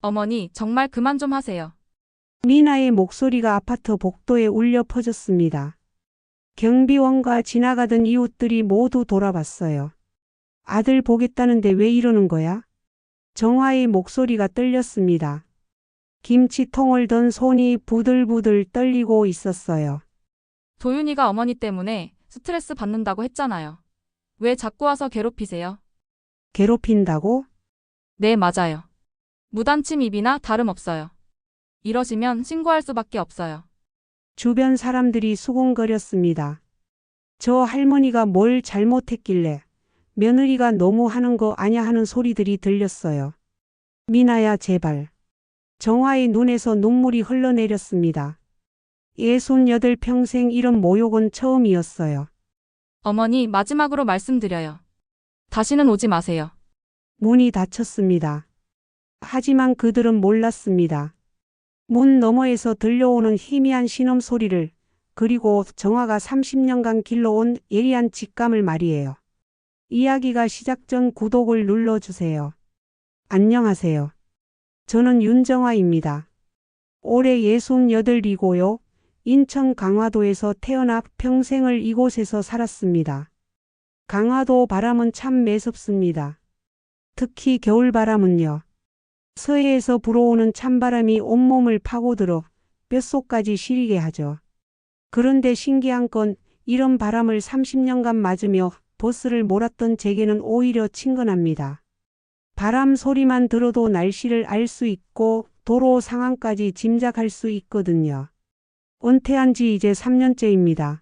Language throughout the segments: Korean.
어머니, 정말 그만 좀 하세요. 미나의 목소리가 아파트 복도에 울려 퍼졌습니다. 경비원과 지나가던 이웃들이 모두 돌아봤어요. 아들 보겠다는데 왜 이러는 거야? 정화의 목소리가 떨렸습니다. 김치통을 든 손이 부들부들 떨리고 있었어요. 도윤이가 어머니 때문에 스트레스 받는다고 했잖아요. 왜 자꾸 와서 괴롭히세요? 괴롭힌다고? 네, 맞아요. 무단침입이나 다름없어요. 이러시면 신고할 수밖에 없어요. 주변 사람들이 수군거렸습니다. 저 할머니가 뭘 잘못했길래 며느리가 너무 하는 거 아냐 하는 소리들이 들렸어요. 미나야 제발. 정화의 눈에서 눈물이 흘러내렸습니다. 68평생 이런 모욕은 처음이었어요. 어머니, 마지막으로 말씀드려요. 다시는 오지 마세요. 문이 닫혔습니다. 하지만 그들은 몰랐습니다. 문 너머에서 들려오는 희미한 신음소리를, 그리고 정화가 30년간 길러온 예리한 직감을 말이에요. 이야기가 시작 전 구독을 눌러주세요. 안녕하세요. 저는 윤정화입니다. 올해 68이고요. 인천 강화도에서 태어나 평생을 이곳에서 살았습니다. 강화도 바람은 참 매섭습니다. 특히 겨울바람은요. 서해에서 불어오는 찬바람이 온몸을 파고들어 뼛속까지 시리게 하죠. 그런데 신기한 건 이런 바람을 30년간 맞으며 버스를 몰았던 제게는 오히려 친근합니다. 바람 소리만 들어도 날씨를 알 수 있고 도로 상황까지 짐작할 수 있거든요. 은퇴한 지 이제 3년째입니다.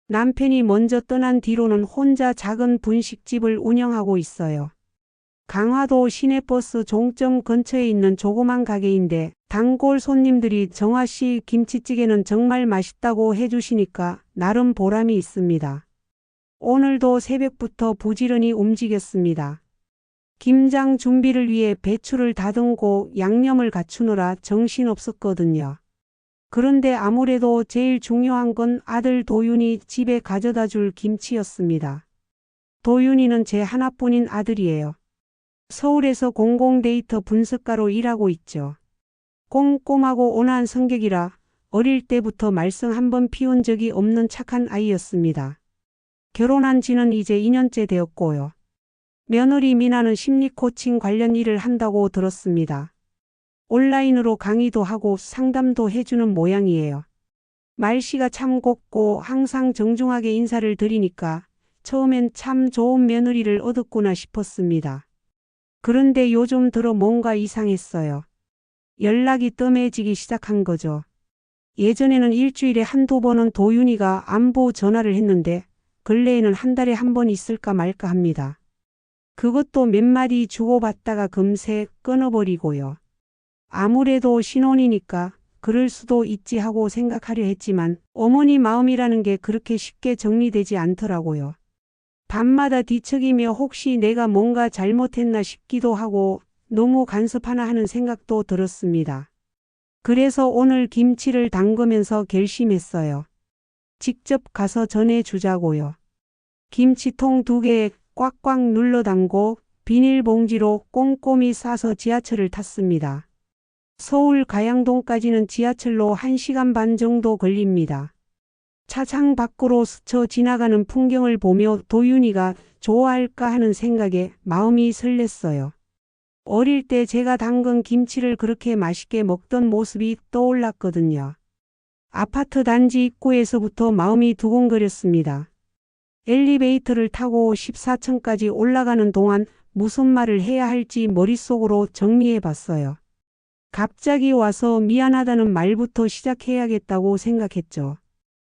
남편이 먼저 떠난 뒤로는 혼자 작은 분식집을 운영하고 있어요. 강화도 시내버스 종점 근처에 있는 조그만 가게인데 단골 손님들이 정화씨 김치찌개는 정말 맛있다고 해주시니까 나름 보람이 있습니다. 오늘도 새벽부터 부지런히 움직였습니다. 김장 준비를 위해 배추를 다듬고 양념을 갖추느라 정신없었거든요. 그런데 아무래도 제일 중요한 건 아들 도윤이 집에 가져다 줄 김치였습니다. 도윤이는 제 하나뿐인 아들이에요. 서울에서 공공데이터 분석가로 일하고 있죠. 꼼꼼하고 온화한 성격이라 어릴 때부터 말썽 한 번 피운 적이 없는 착한 아이였습니다. 결혼한 지는 이제 2년째 되었고요. 며느리 미나는 심리 코칭 관련 일을 한다고 들었습니다. 온라인으로 강의도 하고 상담도 해주는 모양이에요. 말씨가 참 곱고 항상 정중하게 인사를 드리니까 처음엔 참 좋은 며느리를 얻었구나 싶었습니다. 그런데 요즘 들어 뭔가 이상했어요. 연락이 뜸해지기 시작한 거죠. 예전에는 일주일에 한두 번은 도윤이가 안부 전화를 했는데 근래에는 한 달에 한 번 있을까 말까 합니다. 그것도 몇 마디 주고받다가 금세 끊어버리고요. 아무래도 신혼이니까 그럴 수도 있지 하고 생각하려 했지만 어머니 마음이라는 게 그렇게 쉽게 정리되지 않더라고요. 밤마다 뒤척이며 혹시 내가 뭔가 잘못했나 싶기도 하고 너무 간섭하나 하는 생각도 들었습니다. 그래서 오늘 김치를 담그면서 결심했어요. 직접 가서 전해주자고요. 김치통 2개에 꽉꽉 눌러 담고 비닐봉지로 꼼꼼히 싸서 지하철을 탔습니다. 서울 가양동까지는 지하철로 1시간 반 정도 걸립니다. 차창 밖으로 스쳐 지나가는 풍경을 보며 도윤이가 좋아할까 하는 생각에 마음이 설렜어요. 어릴 때 제가 담근 김치를 그렇게 맛있게 먹던 모습이 떠올랐거든요. 아파트 단지 입구에서부터 마음이 두근거렸습니다. 엘리베이터를 타고 14층까지 올라가는 동안 무슨 말을 해야 할지 머릿속으로 정리해 봤어요. 갑자기 와서 미안하다는 말부터 시작해야겠다고 생각했죠.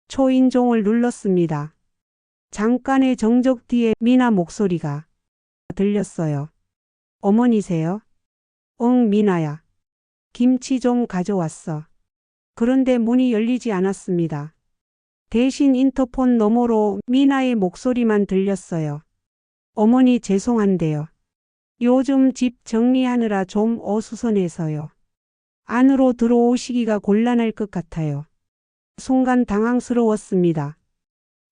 초인종을 눌렀습니다. 잠깐의 정적 뒤에 미나 목소리가 들렸어요. 어머니세요? 응, 미나야. 김치 좀 가져왔어. 그런데 문이 열리지 않았습니다. 대신 인터폰 너머로 미나의 목소리만 들렸어요. 어머니 죄송한데요. 요즘 집 정리하느라 좀 어수선해서요. 안으로 들어오시기가 곤란할 것 같아요. 순간 당황스러웠습니다.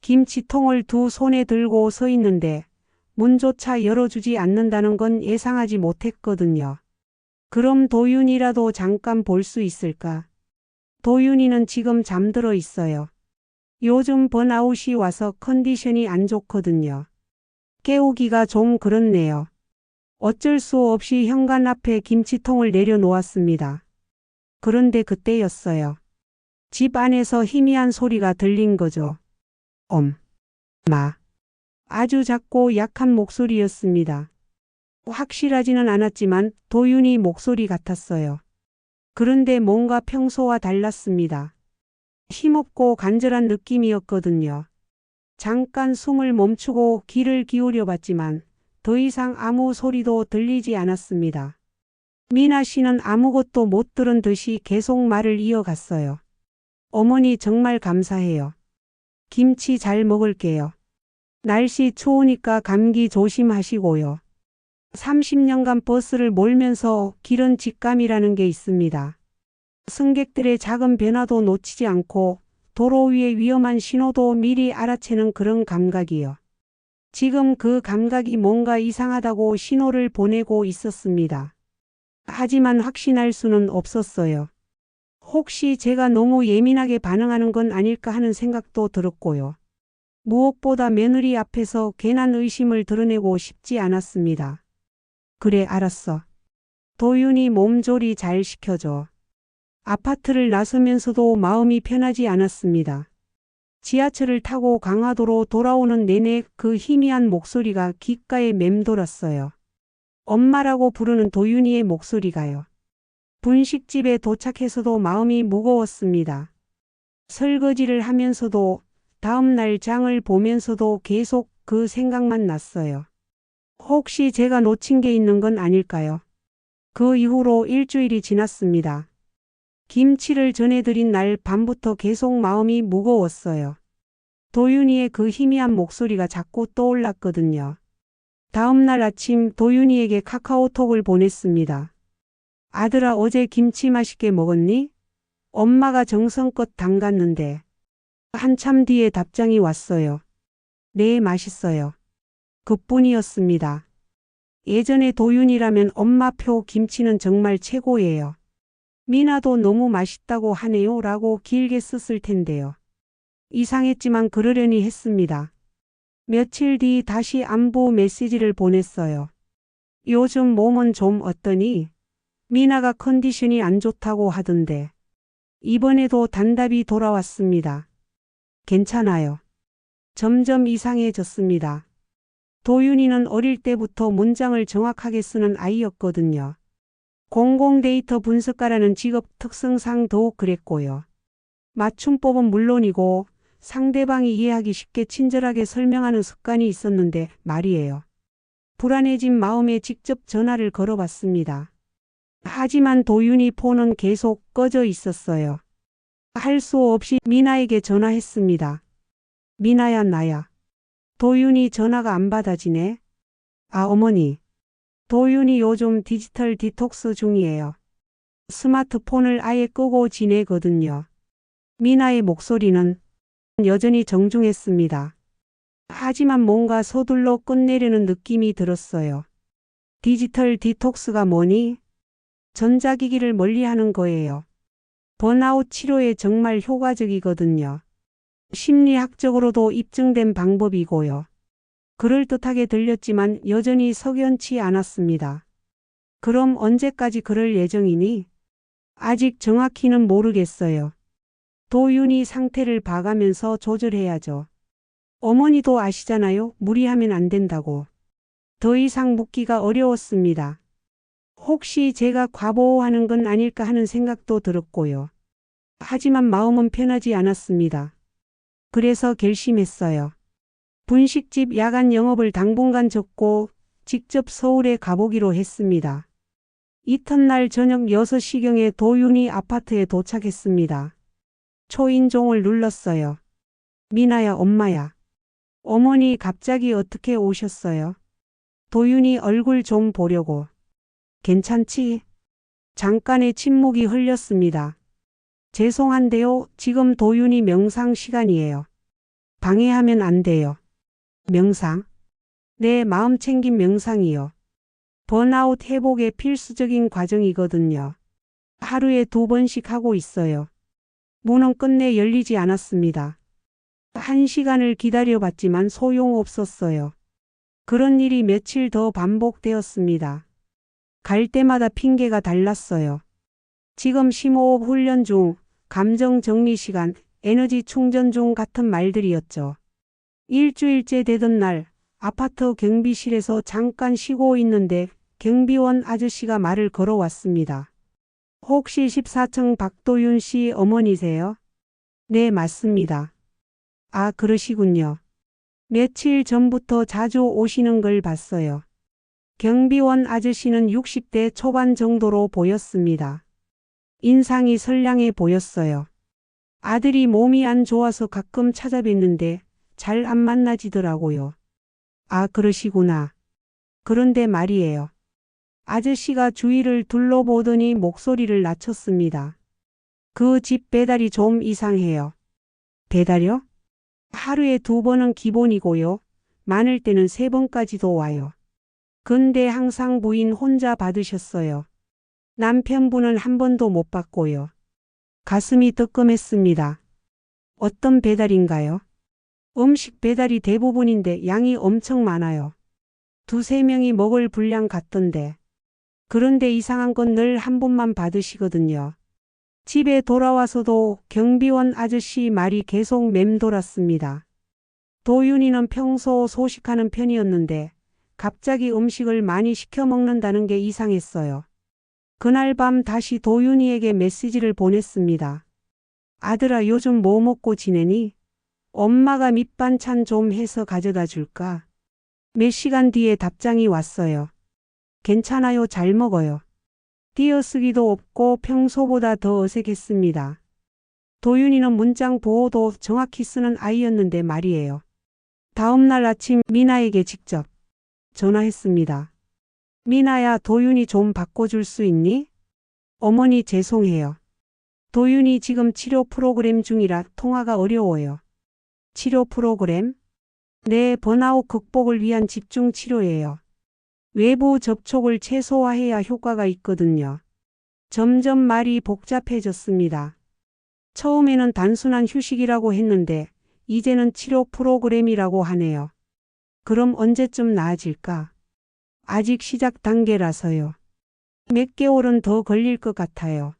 김치통을 2손에 들고 서 있는데 문조차 열어주지 않는다는 건 예상하지 못했거든요. 그럼 도윤이라도 잠깐 볼 수 있을까? 도윤이는 지금 잠들어 있어요. 요즘 번아웃이 와서 컨디션이 안 좋거든요. 깨우기가 좀 그렇네요. 어쩔 수 없이 현관 앞에 김치통을 내려놓았습니다. 그런데 그때였어요. 집 안에서 희미한 소리가 들린 거죠. 엄마. 아주 작고 약한 목소리였습니다. 확실하지는 않았지만 도윤이 목소리 같았어요. 그런데 뭔가 평소와 달랐습니다. 힘없고 간절한 느낌이었거든요. 잠깐 숨을 멈추고 귀를 기울여 봤지만 더 이상 아무 소리도 들리지 않았습니다. 미나 씨는 아무것도 못 들은 듯이 계속 말을 이어갔어요. 어머니 정말 감사해요. 김치 잘 먹을게요. 날씨 추우니까 감기 조심하시고요. 30년간 버스를 몰면서 길은 직감이라는 게 있습니다. 승객들의 작은 변화도 놓치지 않고 도로 위의 위험한 신호도 미리 알아채는 그런 감각이요. 지금 그 감각이 뭔가 이상하다고 신호를 보내고 있었습니다. 하지만 확신할 수는 없었어요. 혹시 제가 너무 예민하게 반응하는 건 아닐까 하는 생각도 들었고요. 무엇보다 며느리 앞에서 괜한 의심을 드러내고 싶지 않았습니다. 그래, 알았어. 도윤이 몸조리 잘 시켜줘. 아파트를 나서면서도 마음이 편하지 않았습니다. 지하철을 타고 강화도로 돌아오는 내내 그 희미한 목소리가 귓가에 맴돌았어요. 엄마라고 부르는 도윤이의 목소리가요. 분식집에 도착해서도 마음이 무거웠습니다. 설거지를 하면서도 다음 날 장을 보면서도 계속 그 생각만 났어요. 혹시 제가 놓친 게 있는 건 아닐까요? 그 이후로 일주일이 지났습니다. 김치를 전해드린 날 밤부터 계속 마음이 무거웠어요. 도윤이의 그 희미한 목소리가 자꾸 떠올랐거든요. 다음 날 아침 도윤이에게 카카오톡을 보냈습니다. 아들아, 어제 김치 맛있게 먹었니? 엄마가 정성껏 담갔는데. 한참 뒤에 답장이 왔어요. 네, 맛있어요. 그뿐이었습니다. 예전에 도윤이라면 엄마표 김치는 정말 최고예요. 미나도 너무 맛있다고 하네요 라고 길게 썼을 텐데요. 이상했지만 그러려니 했습니다. 며칠 뒤 다시 안부 메시지를 보냈어요. 요즘 몸은 좀 어떠니? 미나가 컨디션이 안 좋다고 하던데. 이번에도 단답이 돌아왔습니다. 괜찮아요. 점점 이상해졌습니다. 도윤이는 어릴 때부터 문장을 정확하게 쓰는 아이였거든요. 공공데이터 분석가라는 직업 특성상 더욱 그랬고요. 맞춤법은 물론이고 상대방이 이해하기 쉽게 친절하게 설명하는 습관이 있었는데 말이에요. 불안해진 마음에 직접 전화를 걸어봤습니다. 하지만 도윤이 폰은 계속 꺼져 있었어요. 할 수 없이 미나에게 전화했습니다. 미나야, 나야. 도윤이 전화가 안 받아지네. 아, 어머니. 도윤이 요즘 디지털 디톡스 중이에요. 스마트폰을 아예 끄고 지내거든요. 미나의 목소리는 여전히 정중했습니다. 하지만 뭔가 서둘러 끝내려는 느낌이 들었어요. 디지털 디톡스가 뭐니? 전자기기를 멀리하는 거예요. 번아웃 치료에 정말 효과적이거든요. 심리학적으로도 입증된 방법이고요. 그럴듯하게 들렸지만 여전히 석연치 않았습니다. 그럼 언제까지 그럴 예정이니? 아직 정확히는 모르겠어요. 도윤이 상태를 봐가면서 조절해야죠. 어머니도 아시잖아요. 무리하면 안 된다고. 더 이상 묻기가 어려웠습니다. 혹시 제가 과보호하는 건 아닐까 하는 생각도 들었고요. 하지만 마음은 편하지 않았습니다. 그래서 결심했어요. 분식집 야간 영업을 당분간 접고 직접 서울에 가보기로 했습니다. 이튿날 저녁 6시경에 도윤이 아파트에 도착했습니다. 초인종을 눌렀어요. 미나야, 엄마야. 어머니 갑자기 어떻게 오셨어요? 도윤이 얼굴 좀 보려고. 괜찮지? 잠깐의 침묵이 흘렸습니다. 죄송한데요. 지금 도윤이 명상 시간이에요. 방해하면 안 돼요. 명상? 네, 마음 챙긴 명상이요. 번아웃 회복의 필수적인 과정이거든요. 하루에 2번씩 하고 있어요. 문은 끝내 열리지 않았습니다. 1시간을 기다려봤지만 소용없었어요. 그런 일이 며칠 더 반복되었습니다. 갈 때마다 핑계가 달랐어요. 지금 심호흡 훈련 중, 감정 정리 시간, 에너지 충전 중 같은 말들이었죠. 일주일째 되던 날, 아파트 경비실에서 잠깐 쉬고 있는데 경비원 아저씨가 말을 걸어왔습니다. 혹시 14층 박도윤 씨 어머니세요? 네, 맞습니다. 아, 그러시군요. 며칠 전부터 자주 오시는 걸 봤어요. 경비원 아저씨는 60대 초반 정도로 보였습니다. 인상이 선량해 보였어요. 아들이 몸이 안 좋아서 가끔 찾아뵀는데 잘 안 만나지더라고요. 아, 그러시구나. 그런데 말이에요. 아저씨가 주위를 둘러보더니 목소리를 낮췄습니다. 그 집 배달이 좀 이상해요. 배달요? 하루에 2번은 기본이고요. 많을 때는 3번까지도 와요. 근데 항상 부인 혼자 받으셨어요. 남편분은 한 번도 못 받고요. 가슴이 뜨끔했습니다. 어떤 배달인가요? 음식 배달이 대부분인데 양이 엄청 많아요. 2~3명이 먹을 분량 같던데. 그런데 이상한 건 늘 한 번만 받으시거든요. 집에 돌아와서도 경비원 아저씨 말이 계속 맴돌았습니다. 도윤이는 평소 소식하는 편이었는데 갑자기 음식을 많이 시켜 먹는다는 게 이상했어요. 그날 밤 다시 도윤이에게 메시지를 보냈습니다. 아들아, 요즘 뭐 먹고 지내니? 엄마가 밑반찬 좀 해서 가져다 줄까? 몇 시간 뒤에 답장이 왔어요. 괜찮아요, 잘 먹어요. 띄어쓰기도 없고 평소보다 더 어색했습니다. 도윤이는 문장 보호도 정확히 쓰는 아이였는데 말이에요. 다음 날 아침 미나에게 직접 전화했습니다. 미나야, 도윤이 좀 바꿔줄 수 있니? 어머니 죄송해요. 도윤이 지금 치료 프로그램 중이라 통화가 어려워요. 치료 프로그램? 네, 번아웃 극복을 위한 집중 치료예요. 외부 접촉을 최소화해야 효과가 있거든요. 점점 말이 복잡해졌습니다. 처음에는 단순한 휴식이라고 했는데 이제는 치료 프로그램이라고 하네요. 그럼 언제쯤 나아질까? 아직 시작 단계라서요. 몇 개월은 더 걸릴 것 같아요.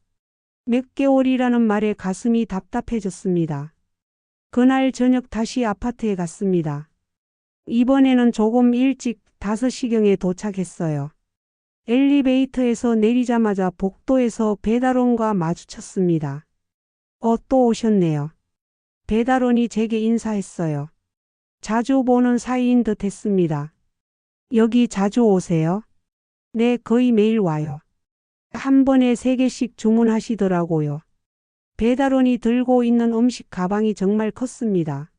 몇 개월이라는 말에 가슴이 답답해졌습니다. 그날 저녁 다시 아파트에 갔습니다. 이번에는 조금 일찍 5시경에 도착했어요. 엘리베이터에서 내리자마자 복도에서 배달원과 마주쳤습니다. 또 오셨네요. 배달원이 제게 인사했어요. 자주 보는 사이인 듯 했습니다. 여기 자주 오세요? 네, 거의 매일 와요. 한 번에 3개씩 주문하시더라고요. 배달원이 들고 있는 음식 가방이 정말 컸습니다.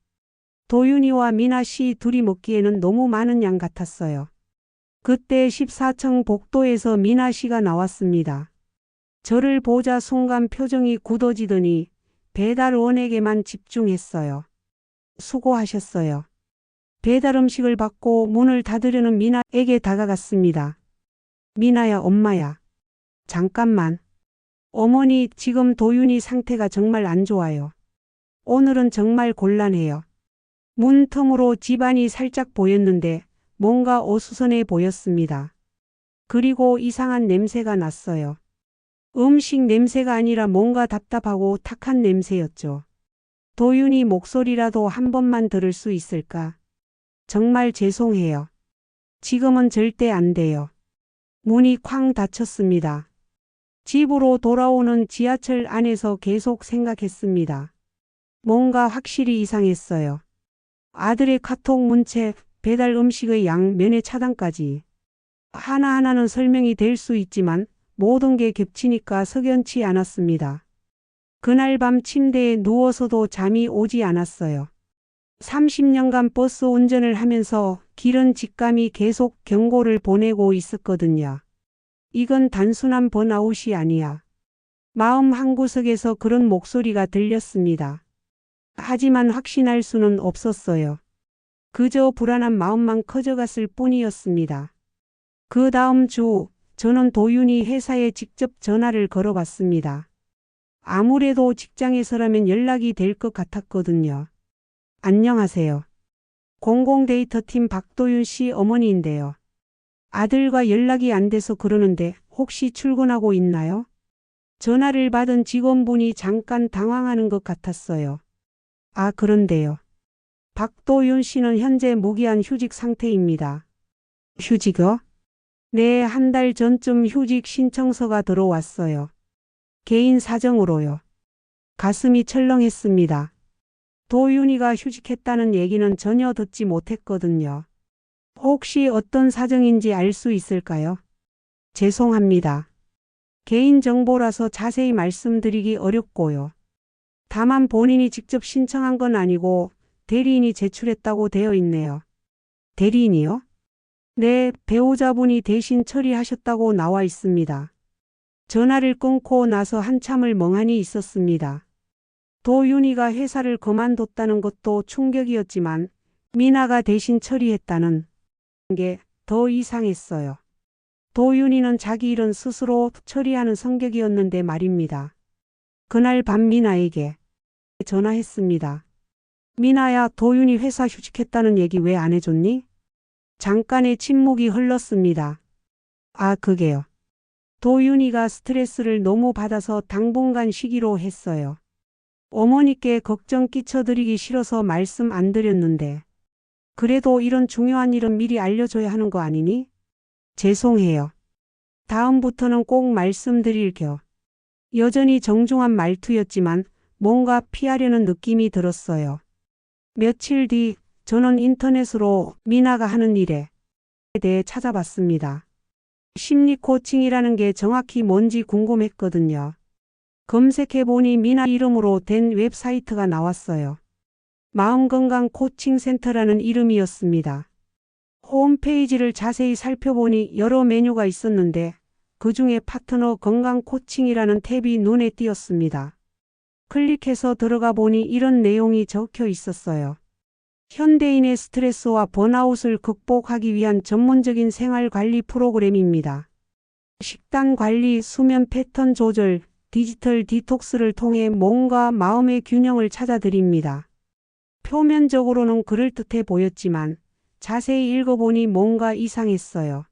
도윤이와 미나 씨 둘이 먹기에는 너무 많은 양 같았어요. 그때 14층 복도에서 미나 씨가 나왔습니다. 저를 보자 순간 표정이 굳어지더니 배달원에게만 집중했어요. 수고하셨어요. 배달 음식을 받고 문을 닫으려는 미나에게 다가갔습니다. 미나야, 엄마야. 잠깐만. 어머니, 지금 도윤이 상태가 정말 안 좋아요. 오늘은 정말 곤란해요. 문틈으로 집안이 살짝 보였는데 뭔가 어수선해 보였습니다. 그리고 이상한 냄새가 났어요. 음식 냄새가 아니라 뭔가 답답하고 탁한 냄새였죠. 도윤이 목소리라도 한 번만 들을 수 있을까? 정말 죄송해요. 지금은 절대 안 돼요. 문이 쾅 닫혔습니다. 집으로 돌아오는 지하철 안에서 계속 생각했습니다. 뭔가 확실히 이상했어요. 아들의 카톡 문체, 배달 음식의 양, 면회 차단까지. 하나하나는 설명이 될 수 있지만 모든 게 겹치니까 석연치 않았습니다. 그날 밤 침대에 누워서도 잠이 오지 않았어요. 30년간 버스 운전을 하면서 길은 직감이 계속 경고를 보내고 있었거든요. 이건 단순한 번아웃이 아니야. 마음 한구석에서 그런 목소리가 들렸습니다. 하지만 확신할 수는 없었어요. 그저 불안한 마음만 커져갔을 뿐이었습니다. 그 다음 주 저는 도윤이 회사에 직접 전화를 걸어봤습니다. 아무래도 직장에서라면 연락이 될 것 같았거든요. 안녕하세요. 공공데이터팀 박도윤 씨 어머니인데요. 아들과 연락이 안 돼서 그러는데 혹시 출근하고 있나요? 전화를 받은 직원분이 잠깐 당황하는 것 같았어요. 아, 그런데요. 박도윤 씨는 현재 무기한 휴직 상태입니다. 휴직요? 네, 한 달 전쯤 휴직 신청서가 들어왔어요. 개인 사정으로요. 가슴이 철렁했습니다. 도윤이가 휴직했다는 얘기는 전혀 듣지 못했거든요. 혹시 어떤 사정인지 알 수 있을까요? 죄송합니다. 개인정보라서 자세히 말씀드리기 어렵고요. 다만 본인이 직접 신청한 건 아니고 대리인이 제출했다고 되어 있네요. 대리인이요? 네, 배우자분이 대신 처리하셨다고 나와 있습니다. 전화를 끊고 나서 한참을 멍하니 있었습니다. 도윤이가 회사를 그만뒀다는 것도 충격이었지만 미나가 대신 처리했다는 게 더 이상했어요. 도윤이는 자기 일은 스스로 처리하는 성격이었는데 말입니다. 그날 밤 미나에게 전화했습니다. 미나야, 도윤이 회사 휴직했다는 얘기 왜 안 해줬니? 잠깐의 침묵이 흘렀습니다. 아, 그게요. 도윤이가 스트레스를 너무 받아서 당분간 쉬기로 했어요. 어머니께 걱정 끼쳐드리기 싫어서 말씀 안 드렸는데. 그래도 이런 중요한 일은 미리 알려줘야 하는 거 아니니? 죄송해요. 다음부터는 꼭 말씀드릴게요. 여전히 정중한 말투였지만 뭔가 피하려는 느낌이 들었어요. 며칠 뒤 저는 인터넷으로 미나가 하는 일에 대해 찾아봤습니다. 심리 코칭이라는 게 정확히 뭔지 궁금했거든요. 검색해보니 미나 이름으로 된 웹사이트가 나왔어요. 마음건강 코칭센터라는 이름이었습니다. 홈페이지를 자세히 살펴보니 여러 메뉴가 있었는데 그중에 파트너 건강 코칭이라는 탭이 눈에 띄었습니다. 클릭해서 들어가 보니 이런 내용이 적혀 있었어요. 현대인의 스트레스와 번아웃을 극복하기 위한 전문적인 생활관리 프로그램입니다. 식단 관리, 수면 패턴 조절, 디지털 디톡스를 통해 몸과 마음의 균형을 찾아드립니다. 표면적으로는 그럴듯해 보였지만 자세히 읽어보니 뭔가 이상했어요.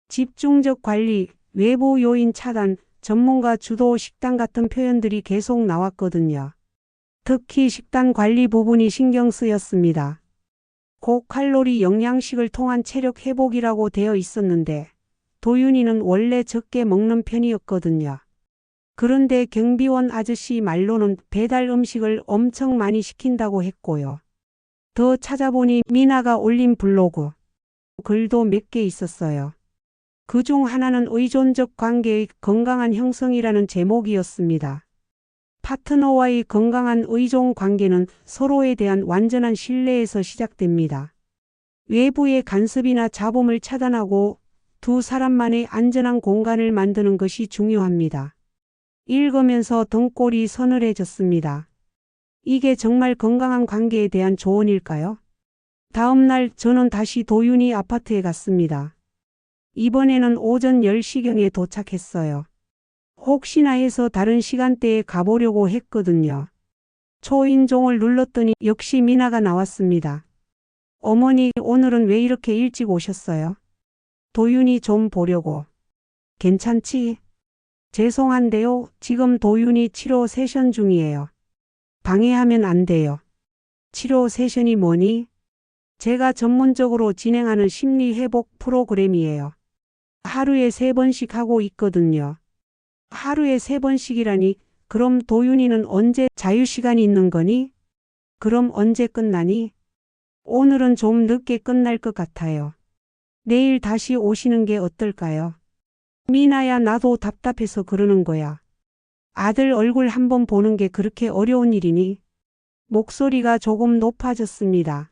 집중적 관리, 외부 요인 차단, 전문가 주도 식단 같은 표현들이 계속 나왔거든요. 특히 식단 관리 부분이 신경 쓰였습니다. 고칼로리 영양식을 통한 체력 회복이라고 되어 있었는데 도윤이는 원래 적게 먹는 편이었거든요. 그런데 경비원 아저씨 말로는 배달 음식을 엄청 많이 시킨다고 했고요. 더 찾아보니 미나가 올린 블로그 글도 몇 개 있었어요. 그중 하나는 의존적 관계의 건강한 형성이라는 제목이었습니다. 파트너와의 건강한 의존 관계는 서로에 대한 완전한 신뢰에서 시작됩니다. 외부의 간섭이나 잡음을 차단하고 두 사람만의 안전한 공간을 만드는 것이 중요합니다. 읽으면서 등골이 서늘해졌습니다. 이게 정말 건강한 관계에 대한 조언일까요? 다음 날 저는 다시 도윤이 아파트에 갔습니다. 이번에는 오전 10시경에 도착했어요. 혹시나 해서 다른 시간대에 가보려고 했거든요. 초인종을 눌렀더니 역시 미나가 나왔습니다. 어머니, 오늘은 왜 이렇게 일찍 오셨어요? 도윤이 좀 보려고. 괜찮지? 죄송한데요. 지금 도윤이 치료 세션 중이에요. 방해하면 안 돼요. 치료 세션이 뭐니? 제가 전문적으로 진행하는 심리 회복 프로그램이에요. 하루에 3번씩 하고 있거든요. 하루에 3번씩이라니, 그럼 도윤이는 언제 자유시간이 있는 거니? 그럼 언제 끝나니? 오늘은 좀 늦게 끝날 것 같아요. 내일 다시 오시는 게 어떨까요? 미나야, 나도 답답해서 그러는 거야. 아들 얼굴 한번 보는 게 그렇게 어려운 일이니? 목소리가 조금 높아졌습니다.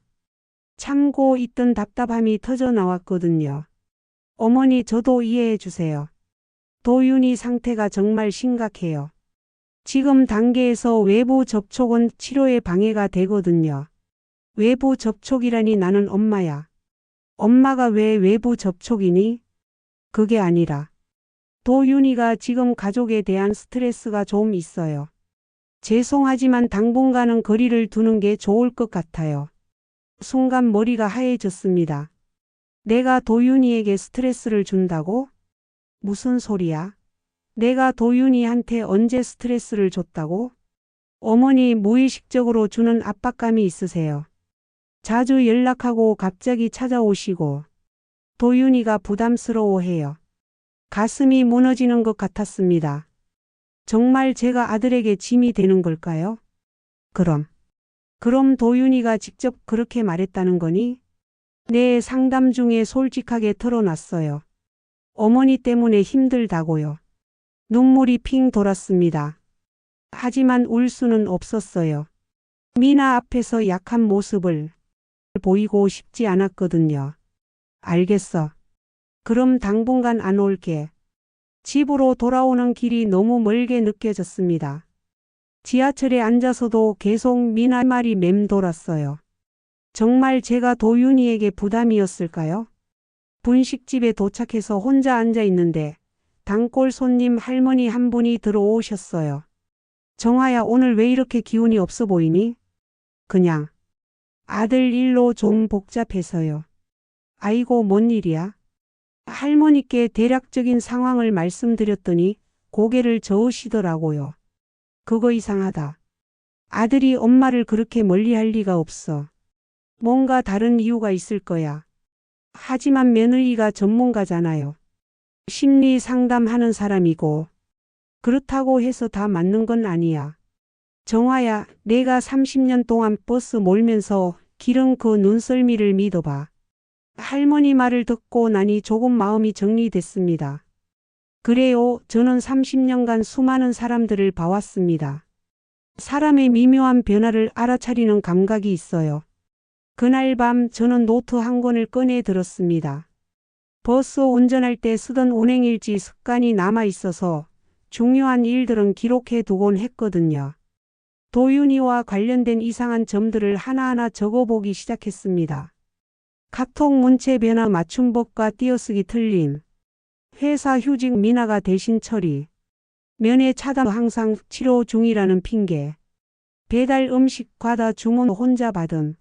참고 있던 답답함이 터져 나왔거든요. 어머니, 저도 이해해 주세요. 도윤이 상태가 정말 심각해요. 지금 단계에서 외부 접촉은 치료에 방해가 되거든요. 외부 접촉이라니, 나는 엄마야. 엄마가 왜 외부 접촉이니? 그게 아니라 도윤이가 지금 가족에 대한 스트레스가 좀 있어요. 죄송하지만 당분간은 거리를 두는 게 좋을 것 같아요. 순간 머리가 하얘졌습니다. 내가 도윤이에게 스트레스를 준다고? 무슨 소리야? 내가 도윤이한테 언제 스트레스를 줬다고? 어머니 무의식적으로 주는 압박감이 있으세요. 자주 연락하고 갑자기 찾아오시고 도윤이가 부담스러워해요. 가슴이 무너지는 것 같았습니다. 정말 제가 아들에게 짐이 되는 걸까요? 그럼 도윤이가 직접 그렇게 말했다는 거니? 네, 상담 중에 솔직하게 털어놨어요. 어머니 때문에 힘들다고요. 눈물이 핑 돌았습니다. 하지만 울 수는 없었어요. 미나 앞에서 약한 모습을 보이고 싶지 않았거든요. 알겠어. 그럼 당분간 안 올게. 집으로 돌아오는 길이 너무 멀게 느껴졌습니다. 지하철에 앉아서도 계속 미나 말이 맴돌았어요. 정말 제가 도윤이에게 부담이었을까요? 분식집에 도착해서 혼자 앉아 있는데 단골 손님 할머니 한 분이 들어오셨어요. 정아야, 오늘 왜 이렇게 기운이 없어 보이니? 그냥 아들 일로 좀 복잡해서요. 아이고, 뭔 일이야? 할머니께 대략적인 상황을 말씀드렸더니 고개를 저으시더라고요. 그거 이상하다. 아들이 엄마를 그렇게 멀리할 리가 없어. 뭔가 다른 이유가 있을 거야. 하지만 며느리가 전문가잖아요. 심리 상담하는 사람이고 그렇다고 해서 다 맞는 건 아니야. 정화야, 내가 30년 동안 버스 몰면서 기른 그 눈썰미를 믿어봐. 할머니 말을 듣고 나니 조금 마음이 정리됐습니다. 그래요, 저는 30년간 수많은 사람들을 봐왔습니다. 사람의 미묘한 변화를 알아차리는 감각이 있어요. 그날 밤 저는 노트 한 권을 꺼내 들었습니다. 버스 운전할 때 쓰던 운행일지 습관이 남아 있어서 중요한 일들은 기록해 두곤 했거든요. 도윤이와 관련된 이상한 점들을 하나하나 적어보기 시작했습니다. 카톡 문체 변화 맞춤법과 띄어쓰기 틀림, 회사 휴직 미나가 대신 처리, 면회 차단 항상 치료 중이라는 핑계, 배달 음식 과다 주문 혼자 받음,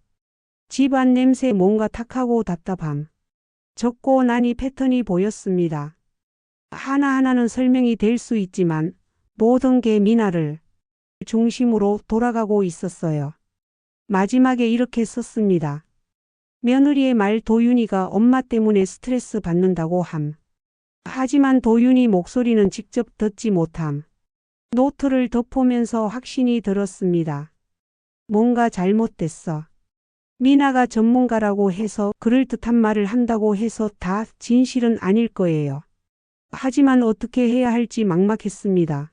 집안 냄새 뭔가 탁하고 답답함. 적고 나니 패턴이 보였습니다. 하나하나는 설명이 될 수 있지만 모든 게 미나를 중심으로 돌아가고 있었어요. 마지막에 이렇게 썼습니다. 며느리의 말, 도윤이가 엄마 때문에 스트레스 받는다고 함. 하지만 도윤이 목소리는 직접 듣지 못함. 노트를 덮으면서 확신이 들었습니다. 뭔가 잘못됐어. 미나가 전문가라고 해서 그럴듯한 말을 한다고 해서 다 진실은 아닐 거예요. 하지만 어떻게 해야 할지 막막했습니다.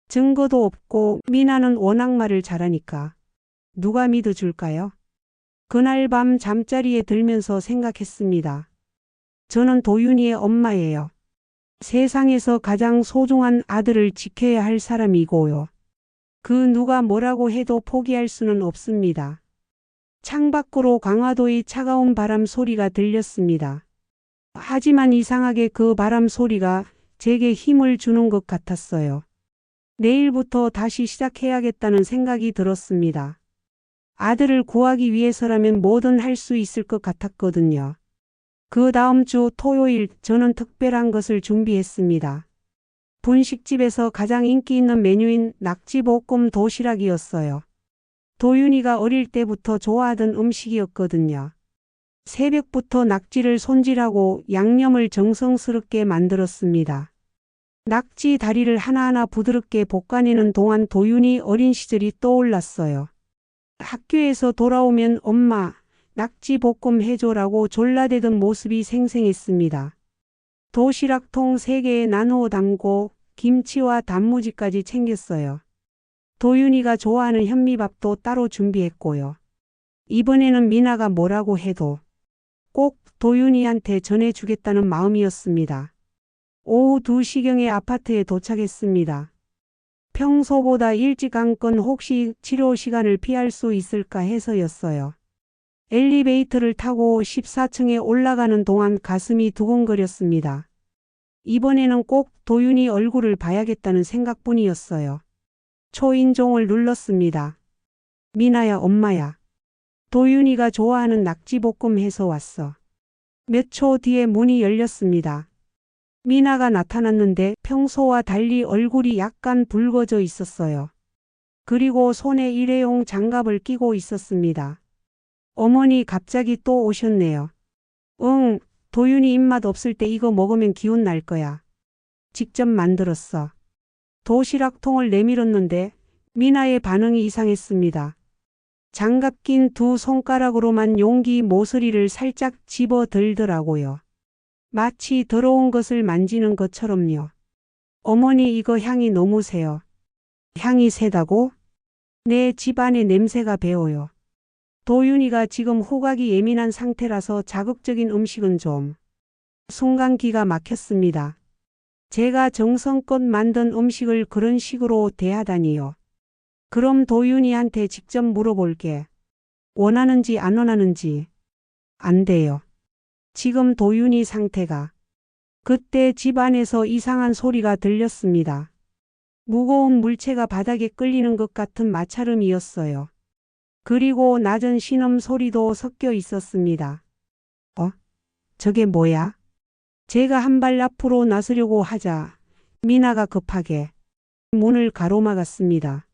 증거도 없고 미나는 워낙 말을 잘하니까 누가 믿어줄까요? 그날 밤 잠자리에 들면서 생각했습니다. 저는 도윤이의 엄마예요. 세상에서 가장 소중한 아들을 지켜야 할 사람이고요. 그 누가 뭐라고 해도 포기할 수는 없습니다. 창밖으로 강화도의 차가운 바람 소리가 들렸습니다. 하지만 이상하게 그 바람 소리가 제게 힘을 주는 것 같았어요. 내일부터 다시 시작해야겠다는 생각이 들었습니다. 아들을 구하기 위해서라면 뭐든 할 수 있을 것 같았거든요. 그 다음 주 토요일 저는 특별한 것을 준비했습니다. 분식집에서 가장 인기 있는 메뉴인 낙지볶음 도시락이었어요. 도윤이가 어릴 때부터 좋아하던 음식이었거든요. 새벽부터 낙지를 손질하고 양념을 정성스럽게 만들었습니다. 낙지 다리를 하나하나 부드럽게 볶아내는 동안 도윤이 어린 시절이 떠올랐어요. 학교에서 돌아오면 엄마, 낙지 볶음 해줘라고 졸라대던 모습이 생생했습니다. 도시락통 3개에 나누어 담고 김치와 단무지까지 챙겼어요. 도윤이가 좋아하는 현미밥도 따로 준비했고요. 이번에는 미나가 뭐라고 해도 꼭 도윤이한테 전해주겠다는 마음이었습니다. 오후 2시경에 아파트에 도착했습니다. 평소보다 일찍 간 건 혹시 치료 시간을 피할 수 있을까 해서였어요. 엘리베이터를 타고 14층에 올라가는 동안 가슴이 두근거렸습니다. 이번에는 꼭 도윤이 얼굴을 봐야겠다는 생각뿐이었어요. 초인종을 눌렀습니다. 미나야, 엄마야. 도윤이가 좋아하는 낙지볶음 해서 왔어. 몇 초 뒤에 문이 열렸습니다. 미나가 나타났는데 평소와 달리 얼굴이 약간 붉어져 있었어요. 그리고 손에 일회용 장갑을 끼고 있었습니다. 어머니 갑자기 또 오셨네요. 응, 도윤이 입맛 없을 때 이거 먹으면 기운 날 거야. 직접 만들었어. 도시락통을 내밀었는데 미나의 반응이 이상했습니다. 장갑 낀 두 손가락으로만 용기 모서리를 살짝 집어 들더라고요. 마치 더러운 것을 만지는 것처럼요. 어머니 이거 향이 너무 세요. 향이 세다고? 내 집안의 냄새가 배어요. 도윤이가 지금 후각이 예민한 상태라서 자극적인 음식은 좀. 순간 기가 막혔습니다. 제가 정성껏 만든 음식을 그런 식으로 대하다니요. 그럼 도윤이한테 직접 물어볼게. 원하는지 안 원하는지. 안 돼요. 지금 도윤이 상태가. 그때 집 안에서 이상한 소리가 들렸습니다. 무거운 물체가 바닥에 끌리는 것 같은 마찰음이었어요. 그리고 낮은 신음 소리도 섞여 있었습니다. 저게 뭐야? 제가 한 발 앞으로 나서려고 하자 미나가 급하게 문을 가로막았습니다.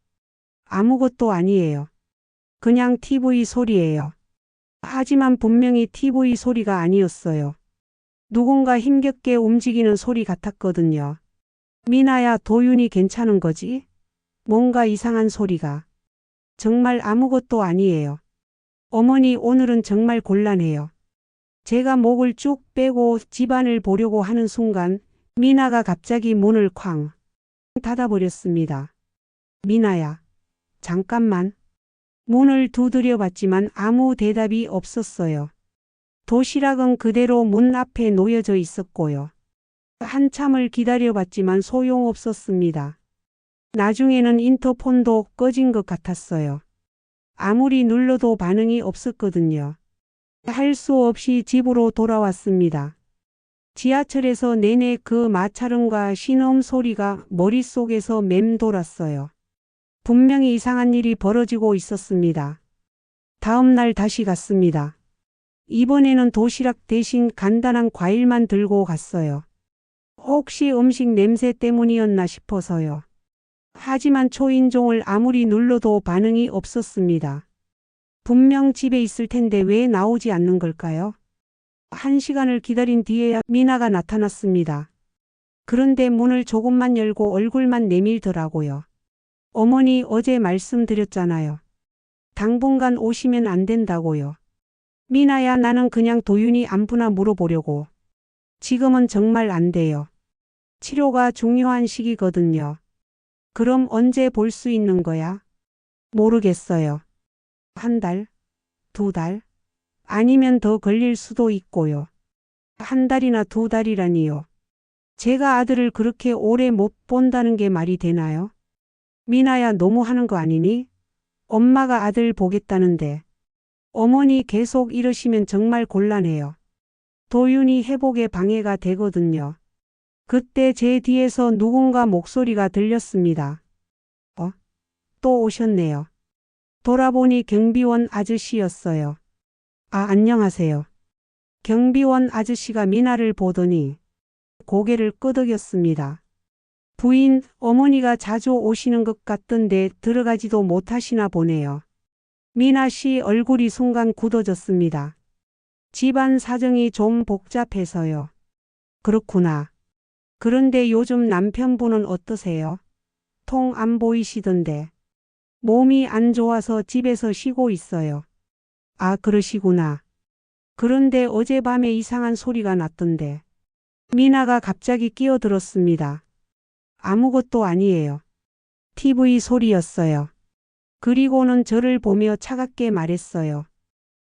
아무것도 아니에요. 그냥 TV 소리예요. 하지만 분명히 TV 소리가 아니었어요. 누군가 힘겹게 움직이는 소리 같았거든요. 미나야, 도윤이 괜찮은 거지? 뭔가 이상한 소리가. 정말 아무것도 아니에요. 어머니, 오늘은 정말 곤란해요. 제가 목을 쭉 빼고 집안을 보려고 하는 순간 미나가 갑자기 문을 쾅 닫아버렸습니다. 미나야, 잠깐만. 문을 두드려 봤지만 아무 대답이 없었어요. 도시락은 그대로 문 앞에 놓여져 있었고요. 한참을 기다려봤지만 소용없었습니다. 나중에는 인터폰도 꺼진 것 같았어요. 아무리 눌러도 반응이 없었거든요. 할 수 없이 집으로 돌아왔습니다. 지하철에서 내내 그 마찰음과 신음 소리가 머릿속에서 맴돌았어요. 분명히 이상한 일이 벌어지고 있었습니다. 다음 날 다시 갔습니다. 이번에는 도시락 대신 간단한 과일만 들고 갔어요. 혹시 음식 냄새 때문이었나 싶어서요. 하지만 초인종을 아무리 눌러도 반응이 없었습니다. 분명 집에 있을 텐데 왜 나오지 않는 걸까요? 1시간을 기다린 뒤에야 미나가 나타났습니다. 그런데 문을 조금만 열고 얼굴만 내밀더라고요. 어머니, 어제 말씀드렸잖아요. 당분간 오시면 안 된다고요. 미나야, 나는 그냥 도윤이 안부나 물어보려고. 지금은 정말 안 돼요. 치료가 중요한 시기거든요. 그럼 언제 볼 수 있는 거야? 모르겠어요. 1달? 2달? 아니면 더 걸릴 수도 있고요. 1달이나 2달이라니요. 제가 아들을 그렇게 오래 못 본다는 게 말이 되나요? 미나야, 너무 하는 거 아니니? 엄마가 아들 보겠다는데. 어머니 계속 이러시면 정말 곤란해요. 도윤이 회복에 방해가 되거든요. 그때 제 뒤에서 누군가 목소리가 들렸습니다. 또 오셨네요. 돌아보니 경비원 아저씨였어요. 안녕하세요. 경비원 아저씨가 미나를 보더니 고개를 끄덕였습니다. 부인, 어머니가 자주 오시는 것 같던데 들어가지도 못하시나 보네요. 미나 씨 얼굴이 순간 굳어졌습니다. 집안 사정이 좀 복잡해서요. 그렇구나. 그런데 요즘 남편분은 어떠세요? 통 안 보이시던데. 몸이 안 좋아서 집에서 쉬고 있어요. 그러시구나. 그런데 어젯밤에 이상한 소리가 났던데. 미나가 갑자기 끼어들었습니다. 아무것도 아니에요. TV 소리였어요. 그리고는 저를 보며 차갑게 말했어요.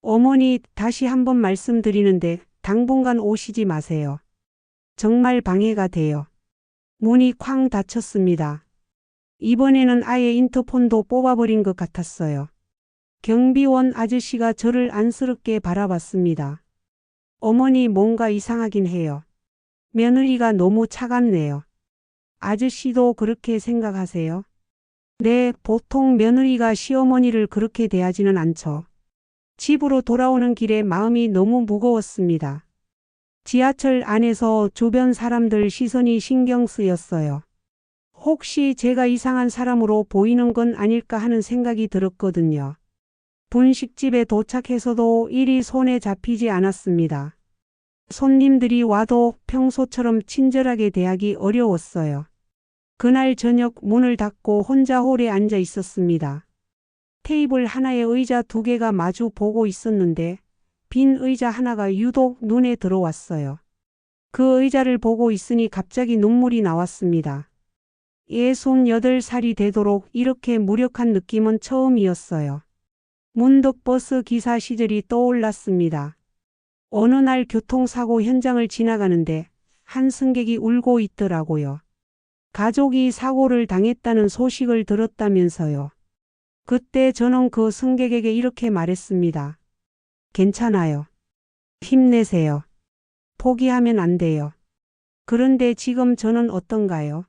어머니, 다시 한번 말씀드리는데 당분간 오시지 마세요. 정말 방해가 돼요. 문이 쾅 닫혔습니다. 이번에는 아예 인터폰도 뽑아버린 것 같았어요. 경비원 아저씨가 저를 안쓰럽게 바라봤습니다. 어머니, 뭔가 이상하긴 해요. 며느리가 너무 차갑네요. 아저씨도 그렇게 생각하세요? 네, 보통 며느리가 시어머니를 그렇게 대하지는 않죠. 집으로 돌아오는 길에 마음이 너무 무거웠습니다. 지하철 안에서 주변 사람들 시선이 신경 쓰였어요. 혹시 제가 이상한 사람으로 보이는 건 아닐까 하는 생각이 들었거든요. 분식집에 도착해서도 일이 손에 잡히지 않았습니다. 손님들이 와도 평소처럼 친절하게 대하기 어려웠어요. 그날 저녁 문을 닫고 혼자 홀에 앉아 있었습니다. 테이블 하나에 의자 2개가 마주 보고 있었는데 빈 의자 하나가 유독 눈에 들어왔어요. 그 의자를 보고 있으니 갑자기 눈물이 나왔습니다. 68살이 되도록 이렇게 무력한 느낌은 처음이었어요. 문득 버스 기사 시절이 떠올랐습니다. 어느 날 교통사고 현장을 지나가는데 한 승객이 울고 있더라고요. 가족이 사고를 당했다는 소식을 들었다면서요. 그때 저는 그 승객에게 이렇게 말했습니다. 괜찮아요. 힘내세요. 포기하면 안 돼요. 그런데 지금 저는 어떤가요?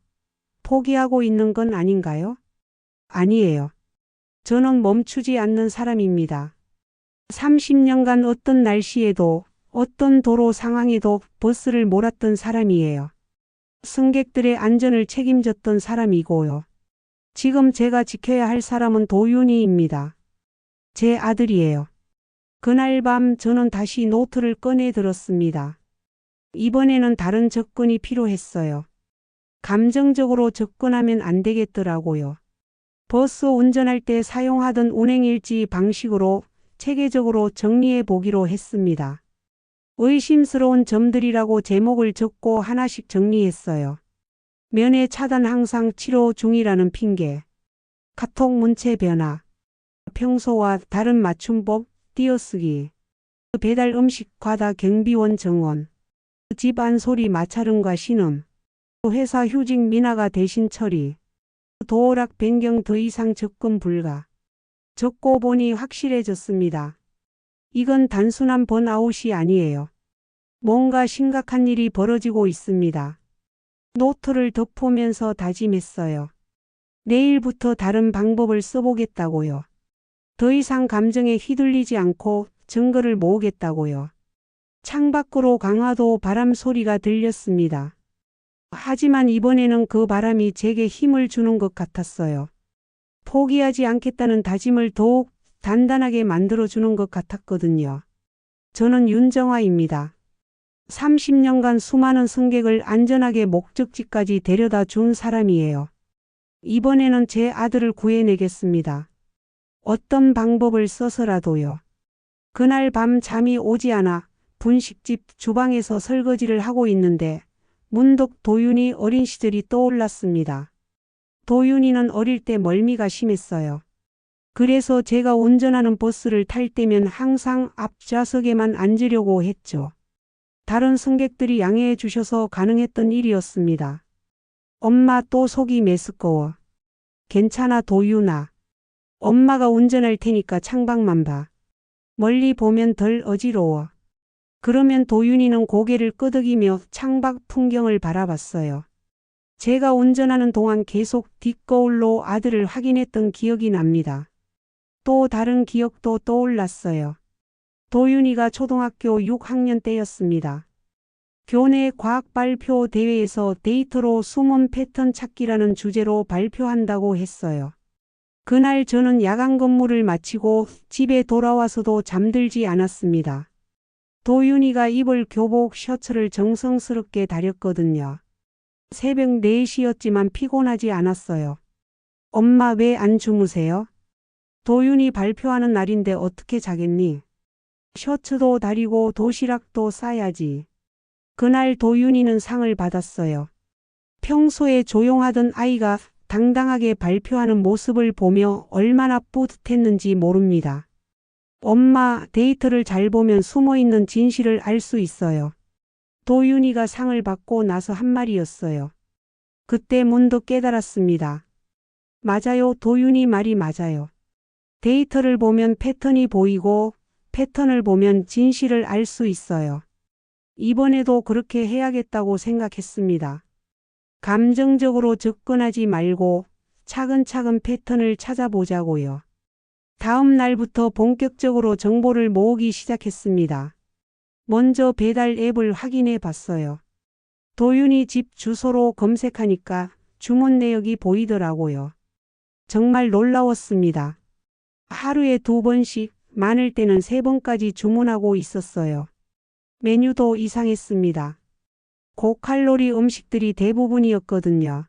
포기하고 있는 건 아닌가요? 아니에요. 저는 멈추지 않는 사람입니다. 30년간 어떤 날씨에도 어떤 도로 상황에도 버스를 몰았던 사람이에요. 승객들의 안전을 책임졌던 사람이고요. 지금 제가 지켜야 할 사람은 도윤이입니다. 제 아들이에요. 그날 밤 저는 다시 노트를 꺼내 들었습니다. 이번에는 다른 접근이 필요했어요. 감정적으로 접근하면 안 되겠더라고요. 버스 운전할 때 사용하던 운행일지 방식으로 체계적으로 정리해 보기로 했습니다. 의심스러운 점들이라고 제목을 적고 하나씩 정리했어요. 면회 차단 항상 치료 중이라는 핑계, 카톡 문체 변화, 평소와 다른 맞춤법 띄어쓰기, 배달 음식 과다 경비원 정원, 집안 소리 마찰음과 신음, 회사 휴직 미나가 대신 처리, 도어락 변경 더 이상 접근 불가. 적고 보니 확실해졌습니다. 이건 단순한 번아웃이 아니에요. 뭔가 심각한 일이 벌어지고 있습니다. 노트를 덮으면서 다짐했어요. 내일부터 다른 방법을 써보겠다고요. 더 이상 감정에 휘둘리지 않고 증거를 모으겠다고요. 창밖으로 강화도 바람 소리가 들렸습니다. 하지만 이번에는 그 바람이 제게 힘을 주는 것 같았어요. 포기하지 않겠다는 다짐을 더욱 단단하게 만들어주는 것 같았거든요. 저는 윤정화입니다. 30년간 수많은 승객을 안전하게 목적지까지 데려다 준 사람이에요. 이번에는 제 아들을 구해내겠습니다. 어떤 방법을 써서라도요. 그날 밤 잠이 오지 않아 분식집 주방에서 설거지를 하고 있는데 문득 도윤이 어린 시절이 떠올랐습니다. 도윤이는 어릴 때 멀미가 심했어요. 그래서 제가 운전하는 버스를 탈 때면 항상 앞좌석에만 앉으려고 했죠. 다른 승객들이 양해해 주셔서 가능했던 일이었습니다. 엄마 또 속이 메스꺼워. 괜찮아 도윤아. 엄마가 운전할 테니까 창밖만 봐. 멀리 보면 덜 어지러워. 그러면 도윤이는 고개를 끄덕이며 창밖 풍경을 바라봤어요. 제가 운전하는 동안 계속 뒷거울로 아들을 확인했던 기억이 납니다. 또 다른 기억도 떠올랐어요. 도윤이가 초등학교 6학년 때였습니다. 교내 과학 발표 대회에서 데이터로 숨은 패턴 찾기라는 주제로 발표한다고 했어요. 그날 저는 야간 근무를 마치고 집에 돌아와서도 잠들지 않았습니다. 도윤이가 입을 교복 셔츠를 정성스럽게 다렸거든요. 새벽 4시였지만 피곤하지 않았어요. 엄마 왜 안 주무세요? 도윤이 발표하는 날인데 어떻게 자겠니? 셔츠도 다리고 도시락도 싸야지. 그날 도윤이는 상을 받았어요. 평소에 조용하던 아이가 당당하게 발표하는 모습을 보며 얼마나 뿌듯했는지 모릅니다. 엄마, 데이터를 잘 보면 숨어있는 진실을 알 수 있어요. 도윤이가 상을 받고 나서 한 말이었어요. 그때 문득 깨달았습니다. 맞아요, 도윤이 말이 맞아요. 데이터를 보면 패턴이 보이고 패턴을 보면 진실을 알 수 있어요. 이번에도 그렇게 해야겠다고 생각했습니다. 감정적으로 접근하지 말고 차근차근 패턴을 찾아보자고요. 다음 날부터 본격적으로 정보를 모으기 시작했습니다. 먼저 배달 앱을 확인해 봤어요. 도윤이 집 주소로 검색하니까 주문 내역이 보이더라고요. 정말 놀라웠습니다. 하루에 2번씩, 많을 때는 3번까지 주문하고 있었어요. 메뉴도 이상했습니다. 고칼로리 음식들이 대부분이었거든요.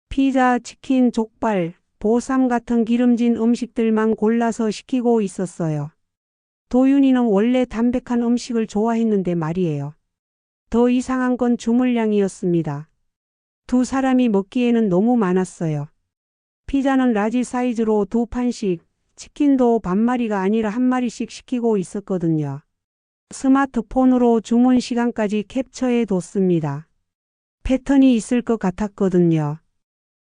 피자, 치킨, 족발, 보쌈 같은 기름진 음식들만 골라서 시키고 있었어요. 도윤이는 원래 담백한 음식을 좋아했는데 말이에요. 더 이상한 건 주물량이었습니다. 2사람이 먹기에는 너무 많았어요. 피자는 라지 사이즈로 2판씩, 치킨도 반마리가 아니라 1마리씩 시키고 있었거든요. 스마트폰으로 주문 시간까지 캡처해 뒀습니다. 패턴이 있을 것 같았거든요.